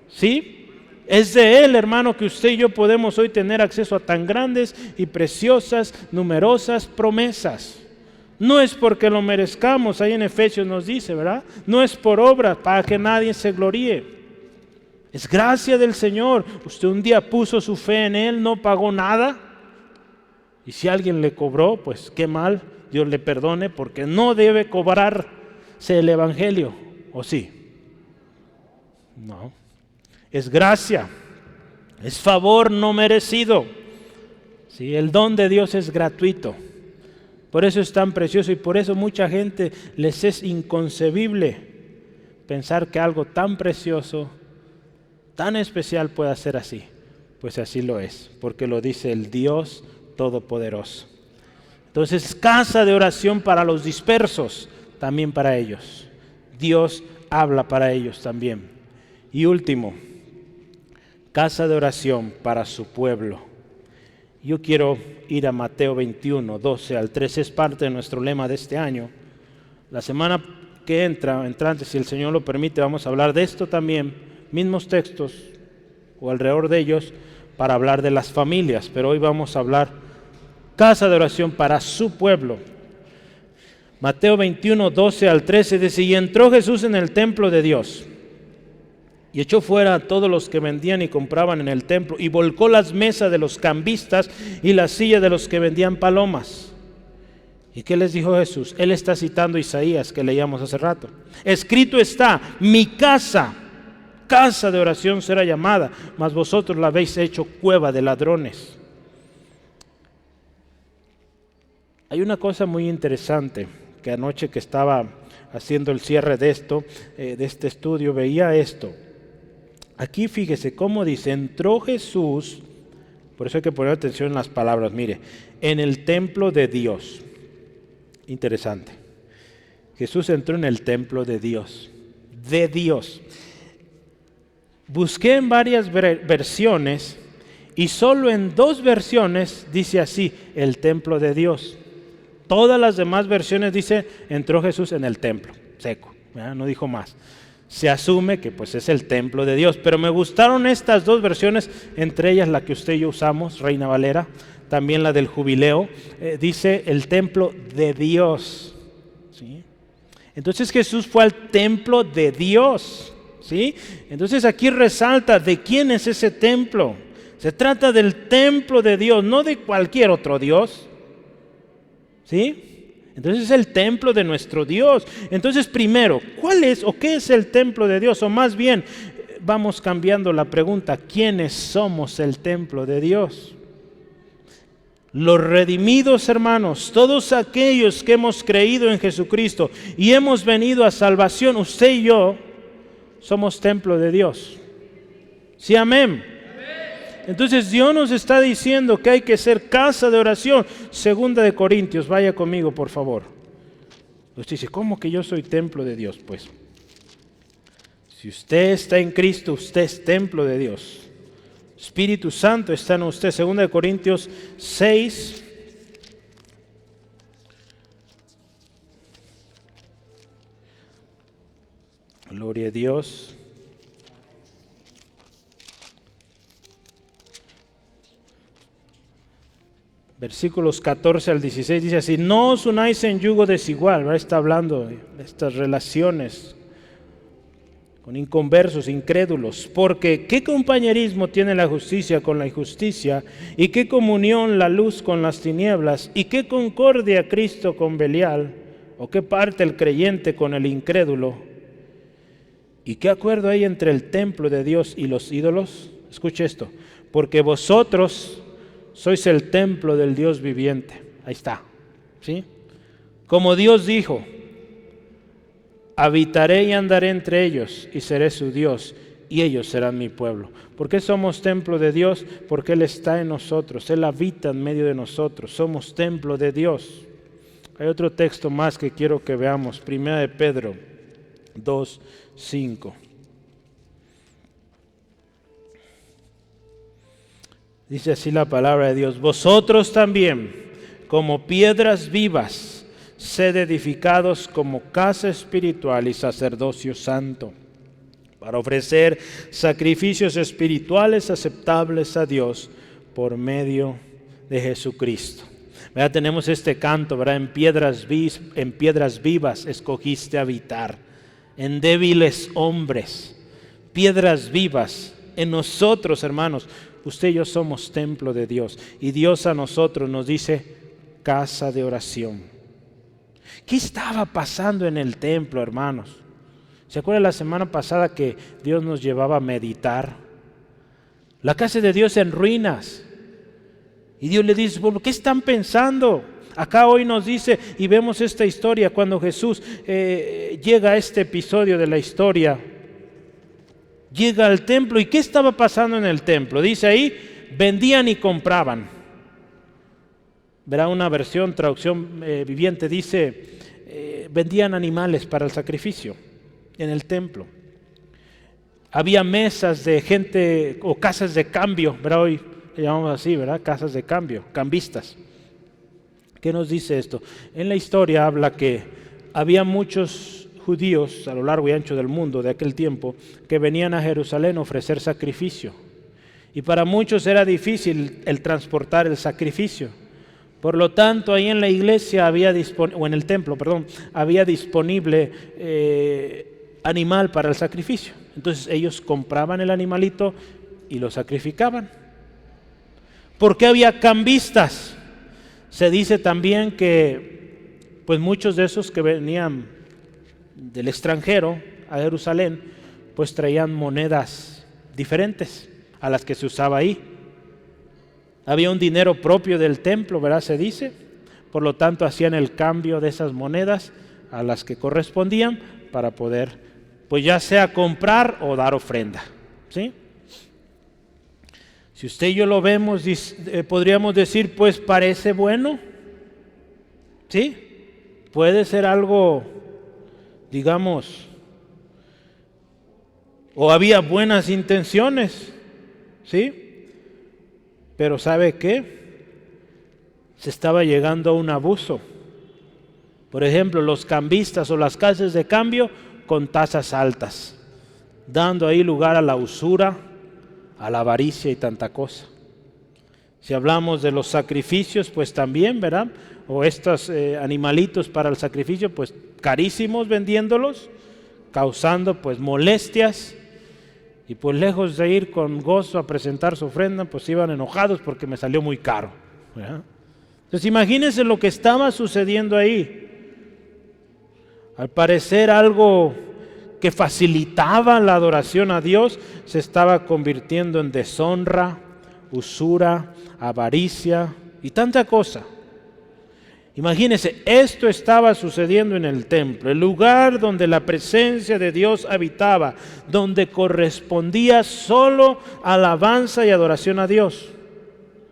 ¿Sí? Es de Él, hermano, que usted y yo podemos hoy tener acceso a tan grandes y preciosas, numerosas promesas. No es porque lo merezcamos, ahí en Efesios nos dice, ¿verdad? No es por obras, para que nadie se gloríe. Es gracia del Señor. Usted un día puso su fe en Él, no pagó nada. Y si alguien le cobró, pues qué mal, Dios le perdone, porque no debe cobrarse el Evangelio, ¿o sí? No, es gracia, es favor no merecido. ¿Sí? El don de Dios es gratuito, por eso es tan precioso, y por eso mucha gente les es inconcebible pensar que algo tan precioso, tan especial pueda ser así. Pues así lo es, porque lo dice el Dios Todopoderoso. Entonces, casa de oración para los dispersos, también para ellos. Dios habla para ellos también. Y último, casa de oración para su pueblo. Yo quiero ir a Mateo 21, 12 al 13, es parte de nuestro lema de este año. La semana que entrante, si el Señor lo permite, vamos a hablar de esto también, mismos textos o alrededor de ellos, para hablar de las familias, pero hoy vamos a hablar casa de oración para su pueblo. Mateo 21, 12 al 13 dice: y entró Jesús en el templo de Dios, y echó fuera a todos los que vendían y compraban en el templo, y volcó las mesas de los cambistas y las sillas de los que vendían palomas. ¿Y qué les dijo Jesús? Él está citando Isaías, que leíamos hace rato. Escrito está: mi casa de oración será llamada, mas vosotros la habéis hecho cueva de ladrones. Hay una cosa muy interesante, que anoche que estaba haciendo el cierre de este estudio, veía esto. Aquí fíjese cómo dice: entró Jesús, por eso hay que poner atención en las palabras, mire, en el templo de Dios. Interesante. Jesús entró en el templo de Dios. De Dios. Busqué en varias versiones y solo en 2 versiones dice así: el templo de Dios. Todas las demás versiones dice: entró Jesús en el templo, seco, ¿verdad? No dijo más. Se asume que pues es el templo de Dios, pero me gustaron estas 2 versiones, entre ellas la que usted y yo usamos, Reina Valera, también la del Jubileo, dice el templo de Dios. ¿Sí? Entonces Jesús fue al templo de Dios. ¿Sí? Entonces aquí resalta de quién es ese templo. Se trata del templo de Dios, no de cualquier otro Dios. ¿Sí? Entonces es el templo de nuestro Dios. Entonces primero, ¿cuál es o qué es el templo de Dios? O más bien, vamos cambiando la pregunta: ¿quiénes somos el templo de Dios? Los redimidos, hermanos, todos aquellos que hemos creído en Jesucristo y hemos venido a salvación, usted y yo somos templo de Dios. ¿Sí, amén? Entonces Dios nos está diciendo que hay que ser casa de oración. 2 Corintios, vaya conmigo por favor. Usted dice: ¿cómo que yo soy templo de Dios? Pues, si usted está en Cristo, usted es templo de Dios. Espíritu Santo está en usted. 2 Corintios 6. Gloria a Dios. Versículos 14 al 16 dice así: no os unáis en yugo desigual. ¿Verdad? Está hablando de estas relaciones con inconversos, incrédulos, porque ¿qué compañerismo tiene la justicia con la injusticia? ¿Y qué comunión la luz con las tinieblas? ¿Y qué concordia Cristo con Belial? ¿O qué parte el creyente con el incrédulo? ¿Y qué acuerdo hay entre el templo de Dios y los ídolos? Escuche esto, porque vosotros sois el templo del Dios viviente. Ahí está, ¿sí? Como Dios dijo, habitaré y andaré entre ellos y seré su Dios y ellos serán mi pueblo. ¿Por qué somos templo de Dios? Porque Él está en nosotros, Él habita en medio de nosotros, somos templo de Dios. Hay otro texto más que quiero que veamos, 1 de Pedro 2:5. Dice así la palabra de Dios: vosotros también, como piedras vivas, sed edificados como casa espiritual y sacerdocio santo, para ofrecer sacrificios espirituales aceptables a Dios por medio de Jesucristo. ¿Verdad? Tenemos este canto, ¿verdad? En piedras vivas escogiste habitar, en débiles hombres, piedras vivas. En nosotros, hermanos, usted y yo somos templo de Dios, y Dios a nosotros nos dice casa de oración. ¿Qué estaba pasando en el templo, hermanos? ¿Se acuerdan la semana pasada que Dios nos llevaba a meditar? La casa de Dios en ruinas. Y Dios le dice, ¿por qué están pensando? Acá hoy nos dice, y vemos esta historia, cuando Jesús llega a este episodio de la historia, llega al templo. ¿Y qué estaba pasando en el templo? Dice ahí, vendían y compraban. Verá una versión, traducción viviente, dice, vendían animales para el sacrificio en el templo. Había mesas de gente o casas de cambio, ¿verdad? Hoy le llamamos así, ¿verdad? Casas de cambio, cambistas. ¿Qué nos dice esto? En la historia habla que había muchos judíos a lo largo y ancho del mundo de aquel tiempo que venían a Jerusalén a ofrecer sacrificio. Y para muchos era difícil el transportar el sacrificio. Por lo tanto, ahí en la iglesia o en el templo, había disponible animal para el sacrificio. Entonces ellos compraban el animalito y lo sacrificaban. ¿Por qué había cambistas? Se dice también que pues muchos de esos que venían del extranjero a Jerusalén, pues traían monedas diferentes a las que se usaba ahí. Había un dinero propio del templo, ¿verdad? Se dice. Por lo tanto, hacían el cambio de esas monedas a las que correspondían para poder, pues ya sea comprar o dar ofrenda, ¿sí? Si usted y yo lo vemos, podríamos decir, pues parece bueno, ¿sí? Puede ser algo, digamos, o había buenas intenciones, ¿sí? Pero ¿sabe qué? Se estaba llegando a un abuso. Por ejemplo, los cambistas o las casas de cambio con tasas altas, dando ahí lugar a la usura, a la avaricia y tanta cosa. Si hablamos de los sacrificios, pues también, ¿verdad? O estos animalitos para el sacrificio, pues carísimos vendiéndolos, causando pues molestias. Y pues lejos de ir con gozo a presentar su ofrenda, pues iban enojados porque me salió muy caro, ¿verdad? Entonces imagínense lo que estaba sucediendo ahí. Al parecer algo que facilitaba la adoración a Dios se estaba convirtiendo en deshonra, usura, avaricia y tanta cosa. Imagínense, esto estaba sucediendo en el templo, el lugar donde la presencia de Dios habitaba, donde correspondía solo alabanza y adoración a Dios.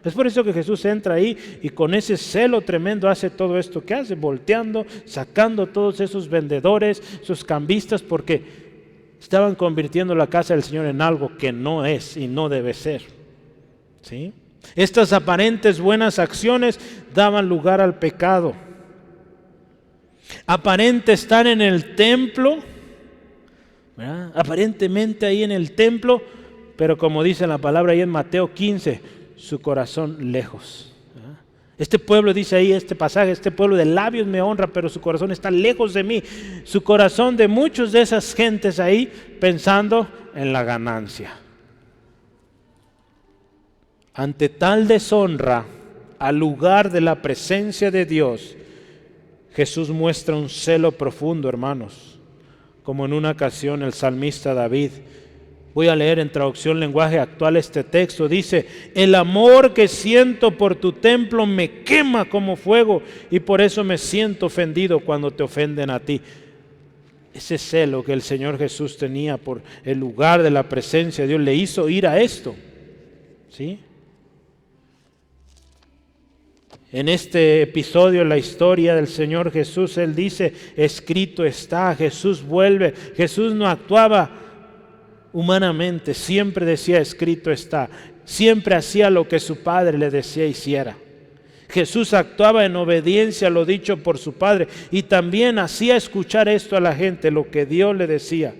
Es por eso que Jesús entra ahí y con ese celo tremendo hace todo esto que hace, volteando, sacando todos esos vendedores, esos cambistas, porque estaban convirtiendo la casa del Señor en algo que no es y no debe ser, ¿sí? Estas aparentes buenas acciones daban lugar al pecado. Aparente estar en el templo, ¿verdad? Aparentemente ahí en el templo, pero como dice la palabra ahí en Mateo 15, su corazón lejos, ¿verdad? Este pueblo, dice ahí este pasaje, este pueblo de labios me honra, pero su corazón está lejos de mí. Su corazón de muchos de esas gentes ahí pensando en la ganancia. Ante tal deshonra, al lugar de la presencia de Dios, Jesús muestra un celo profundo, hermanos, como en una ocasión el salmista David. Voy a leer en traducción lenguaje actual este texto. Dice: el amor que siento por tu templo me quema como fuego, y por eso me siento ofendido cuando te ofenden a ti. Ese celo que el Señor Jesús tenía por el lugar de la presencia de Dios le hizo ir a esto, ¿sí? En este episodio, la historia del Señor Jesús, Él dice, escrito está. Jesús vuelve. Jesús no actuaba humanamente, siempre decía, escrito está. Siempre hacía lo que su Padre le decía hiciera. Jesús actuaba en obediencia a lo dicho por su Padre y también hacía escuchar esto a la gente, lo que Dios le decía.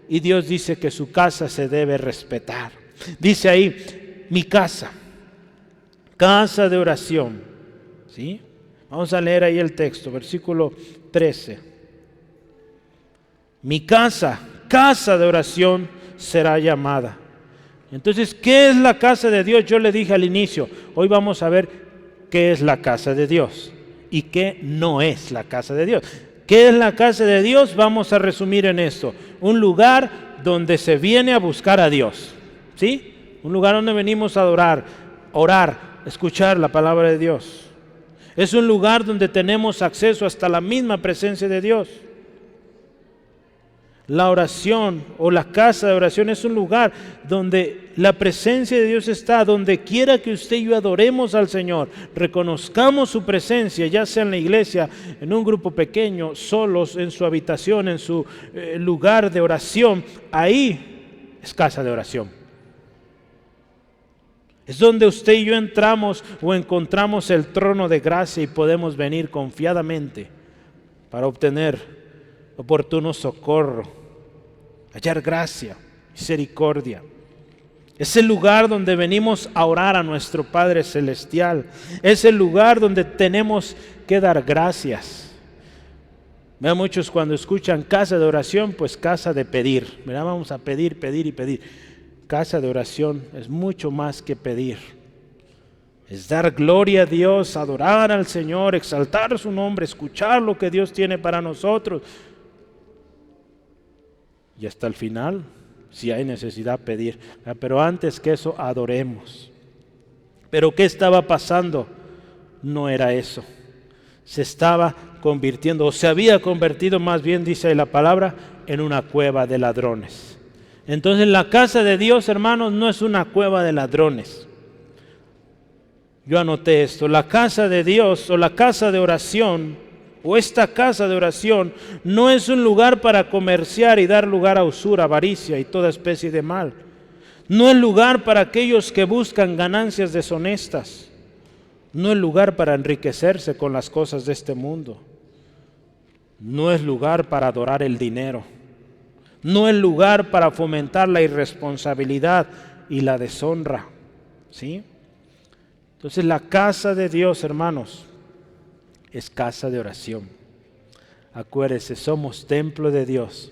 Y Dios dice que su casa se debe respetar. Dice ahí, mi casa, casa de oración. ¿Sí? Vamos a leer ahí el texto, versículo 13. Mi casa, casa de oración será llamada. Entonces, ¿qué es la casa de Dios? Yo le dije al inicio, hoy vamos a ver qué es la casa de Dios y qué no es la casa de Dios. ¿Qué es la casa de Dios? Vamos a resumir en esto. Un lugar donde se viene a buscar a Dios. ¿Sí? Un lugar donde venimos a adorar, orar, escuchar la palabra de Dios. Es un lugar donde tenemos acceso hasta la misma presencia de Dios. La oración o la casa de oración es un lugar donde la presencia de Dios está, donde quiera que usted y yo adoremos al Señor, reconozcamos su presencia, ya sea en la iglesia, en un grupo pequeño, solos, en su habitación, en su lugar de oración, ahí es casa de oración. Es donde usted y yo entramos o encontramos el trono de gracia y podemos venir confiadamente para obtener oportuno socorro, hallar gracia, misericordia. Es el lugar donde venimos a orar a nuestro Padre Celestial. Es el lugar donde tenemos que dar gracias. Vean, muchos cuando escuchan casa de oración, pues casa de pedir. Mira, vamos a pedir, pedir y pedir. Casa de oración es mucho más que pedir. Es dar gloria a Dios, adorar al Señor, exaltar su nombre, escuchar lo que Dios tiene para nosotros. Y hasta el final, si hay necesidad, pedir. Pero antes que eso, adoremos. Pero ¿qué estaba pasando? No era eso. Se estaba convirtiendo, o se había convertido, más bien dice la palabra, en una cueva de ladrones. Entonces la casa de Dios, hermanos, no es una cueva de ladrones. Yo anoté esto, la casa de Dios o la casa de oración o esta casa de oración no es un lugar para comerciar y dar lugar a usura, avaricia y toda especie de mal. No es lugar para aquellos que buscan ganancias deshonestas. No es lugar para enriquecerse con las cosas de este mundo. No es lugar para adorar el dinero. No es lugar para fomentar la irresponsabilidad y la deshonra. ¿Sí? Entonces la casa de Dios, hermanos, es casa de oración. Acuérdese, somos templo de Dios.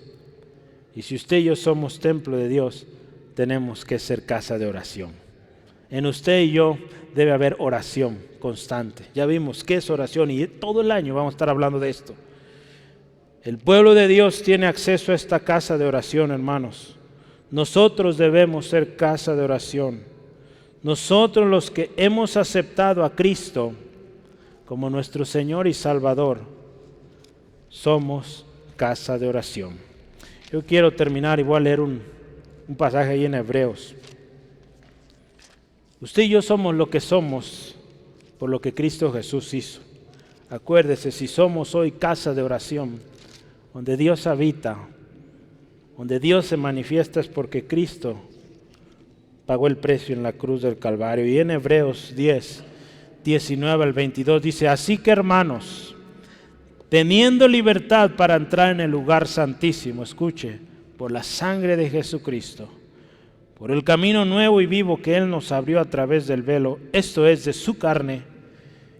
Y si usted y yo somos templo de Dios, tenemos que ser casa de oración. En usted y yo debe haber oración constante. Ya vimos qué es oración y todo el año vamos a estar hablando de esto. El pueblo de Dios tiene acceso a esta casa de oración, hermanos. Nosotros debemos ser casa de oración. Nosotros los que hemos aceptado a Cristo como nuestro Señor y Salvador, somos casa de oración. Yo quiero terminar y voy a leer un pasaje ahí en Hebreos. Usted y yo somos lo que somos por lo que Cristo Jesús hizo. Acuérdese, si somos hoy casa de oración, donde Dios habita, donde Dios se manifiesta, es porque Cristo pagó el precio en la cruz del Calvario. Y en Hebreos 10, 19 al 22 dice, así que hermanos, teniendo libertad para entrar en el lugar santísimo, escuche, por la sangre de Jesucristo, por el camino nuevo y vivo que Él nos abrió a través del velo, esto es, de su carne,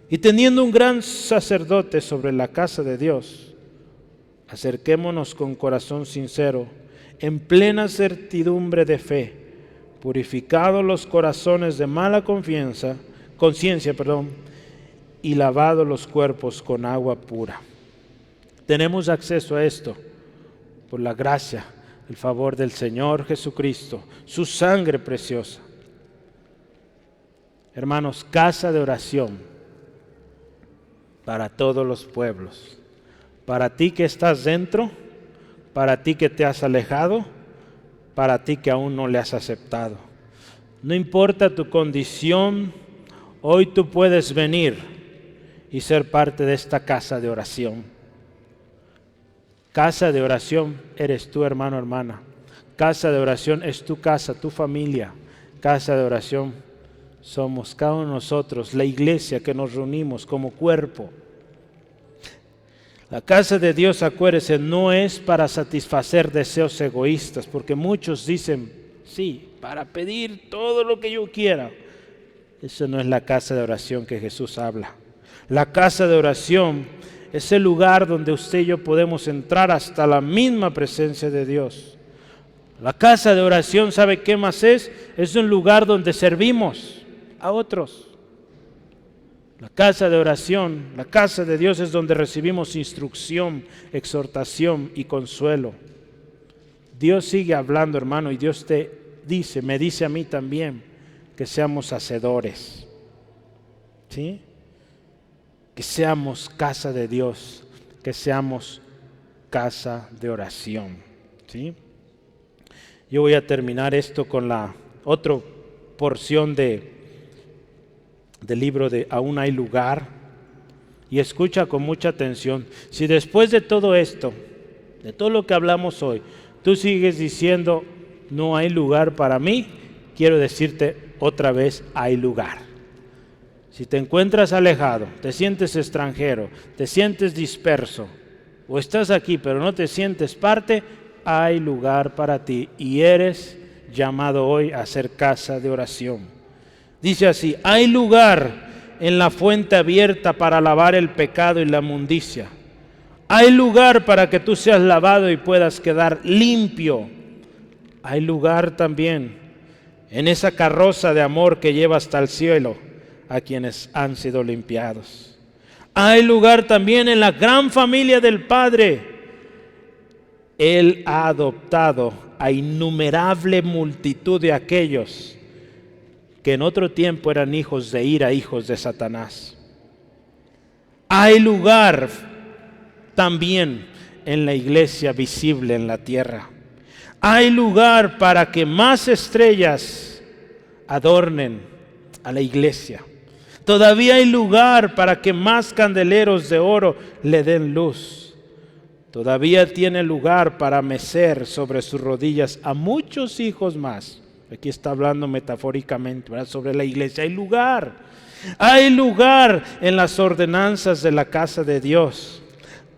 Y teniendo un gran sacerdote sobre la casa de Dios, acerquémonos con corazón sincero, en plena certidumbre de fe, purificados los corazones de mala conciencia, y lavados los cuerpos con agua pura. Tenemos acceso a esto por la gracia, el favor del Señor Jesucristo, su sangre preciosa. Hermanos, casa de oración para todos los pueblos. Para ti que estás dentro, para ti que te has alejado, para ti que aún no le has aceptado. No importa tu condición, hoy tú puedes venir y ser parte de esta casa de oración. Casa de oración eres tú, hermano, hermana. Casa de oración es tu casa, tu familia. Casa de oración somos cada uno de nosotros, la iglesia que nos reunimos como cuerpo. La casa de Dios, acuérdese, no es para satisfacer deseos egoístas, porque muchos dicen, sí, para pedir todo lo que yo quiera. Eso no es la casa de oración que Jesús habla. La casa de oración es el lugar donde usted y yo podemos entrar hasta la misma presencia de Dios. La casa de oración, ¿sabe qué más es? Es un lugar donde servimos a otros. La casa de oración, la casa de Dios es donde recibimos instrucción, exhortación y consuelo. Dios sigue hablando, hermano, y Dios te dice, me dice a mí también, que seamos hacedores, ¿sí? Que seamos casa de Dios, que seamos casa de oración, ¿sí? Yo voy a terminar esto con la otra porción del libro de Aún hay lugar, y escucha con mucha atención. Si después de todo esto, de todo lo que hablamos hoy, tú sigues diciendo no hay lugar para mí, quiero decirte otra vez, hay lugar. Si te encuentras alejado, te sientes extranjero, te sientes disperso, o estás aquí pero no te sientes parte, hay lugar para ti y eres llamado hoy a ser casa de oración. Dice así, hay lugar en la fuente abierta para lavar el pecado y la inmundicia. Hay lugar para que tú seas lavado y puedas quedar limpio. Hay lugar también en esa carroza de amor que lleva hasta el cielo a quienes han sido limpiados. Hay lugar también en la gran familia del Padre. Él ha adoptado a innumerable multitud de aquellos que en otro tiempo eran hijos de ira, hijos de Satanás. Hay lugar también en la iglesia visible en la tierra. Hay lugar para que más estrellas adornen a la iglesia. Todavía hay lugar para que más candeleros de oro le den luz. Todavía tiene lugar para mecer sobre sus rodillas a muchos hijos más. Aquí está hablando metafóricamente, ¿verdad? Sobre la iglesia. Hay lugar. Hay lugar en las ordenanzas de la casa de Dios.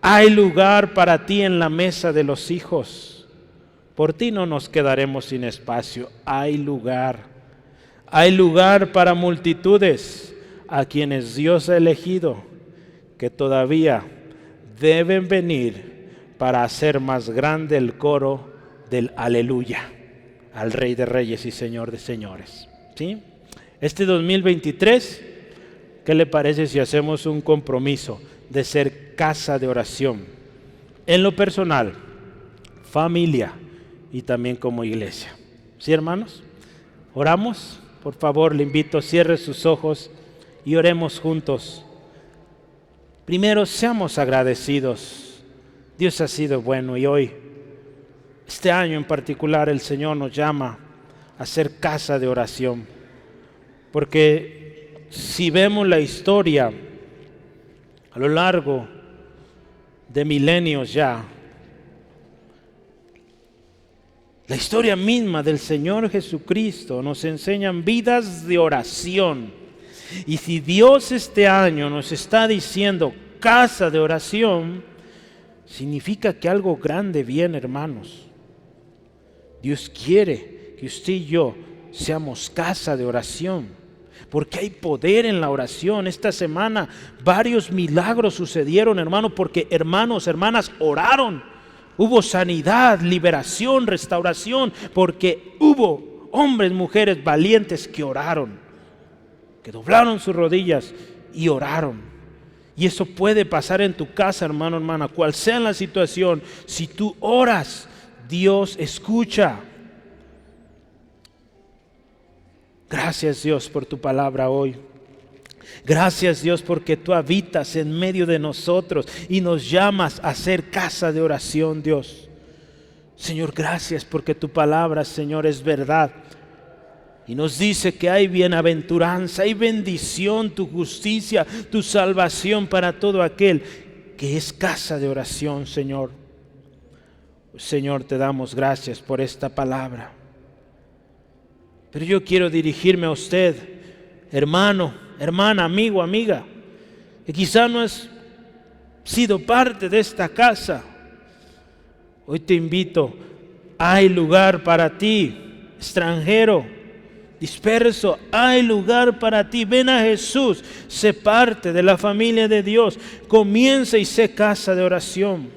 Hay lugar para ti en la mesa de los hijos. Por ti no nos quedaremos sin espacio. Hay lugar. Hay lugar para multitudes a quienes Dios ha elegido, que todavía deben venir para hacer más grande el coro del aleluya al Rey de Reyes y Señor de Señores, ¿sí? Este 2023, ¿qué le parece si hacemos un compromiso de ser casa de oración? En lo personal, familia y también como iglesia. ¿Sí, hermanos? ¿Oramos? Por favor, le invito, cierre sus ojos y oremos juntos. Primero, seamos agradecidos. Dios ha sido bueno y hoy, este año en particular, el Señor nos llama a ser casa de oración. Porque si vemos la historia a lo largo de milenios ya, la historia misma del Señor Jesucristo nos enseñan vidas de oración. Y si Dios este año nos está diciendo casa de oración, significa que algo grande viene, hermanos. Dios quiere que usted y yo seamos casa de oración. porque hay poder en la oración. Esta semana varios milagros sucedieron, hermano, porque hermanos, hermanas oraron. Hubo sanidad, liberación, restauración, porque hubo hombres, mujeres valientes que oraron, que doblaron sus rodillas y oraron. Y eso puede pasar en tu casa, hermano, hermana, cual sea la situación. Si tú oras, Dios escucha. Gracias, Dios, por tu palabra hoy. Gracias, Dios, porque tú habitas en medio de nosotros y nos llamas a ser casa de oración, Dios. Señor, gracias porque tu palabra, Señor, es verdad. Y nos dice que hay bienaventuranza, hay bendición, tu justicia, tu salvación para todo aquel que es casa de oración, Señor. Señor, te damos gracias por esta palabra. Pero yo quiero dirigirme a usted, hermano, hermana, amigo, amiga, que quizá no has sido parte de esta casa. Hoy te invito, hay lugar para ti, extranjero, disperso, hay lugar para ti. Ven a Jesús, sé parte de la familia de Dios, comienza y sé casa de oración.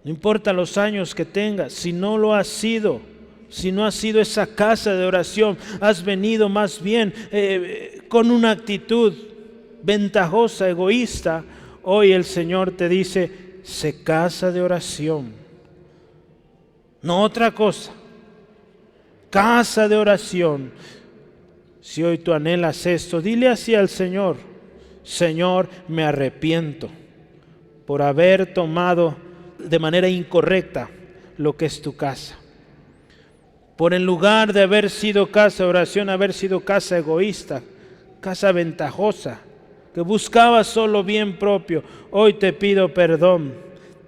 No importa los años que tengas, si no lo has sido, si no has sido esa casa de oración, has venido más bien con una actitud ventajosa, egoísta. Hoy el Señor te dice, sé casa de oración. No otra cosa. Casa de oración. Si hoy tú anhelas esto, dile así al Señor: Señor, me arrepiento por haber tomado de manera incorrecta lo que es tu casa. Por en lugar de haber sido casa de oración, haber sido casa egoísta, casa ventajosa, que buscaba solo bien propio. Hoy te pido perdón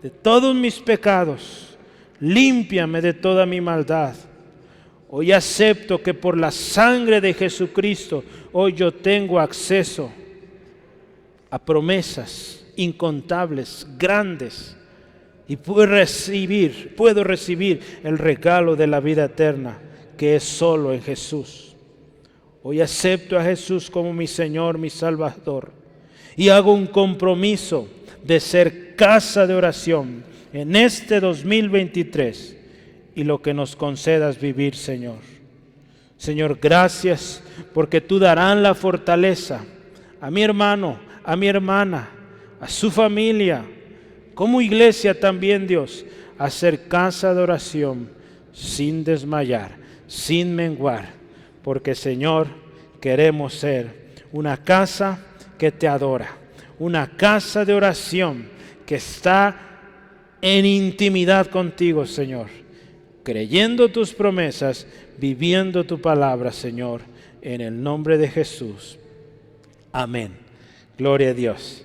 de todos mis pecados. Límpiame de toda mi maldad. Hoy acepto que por la sangre de Jesucristo, hoy yo tengo acceso a promesas incontables, grandes, y puedo recibir el regalo de la vida eterna, que es solo en Jesús. Hoy acepto a Jesús como mi Señor, mi Salvador, y hago un compromiso de ser casa de oración en este 2023 y lo que nos concedas vivir, Señor. Señor, gracias porque tú darás la fortaleza a mi hermano, a mi hermana, a su familia, como iglesia también, Dios, a ser casa de oración sin desmayar, sin menguar, porque, Señor, queremos ser una casa que te adora, una casa de oración que está en intimidad contigo, Señor, creyendo tus promesas, viviendo tu palabra, Señor, en el nombre de Jesús. Amén. Gloria a Dios.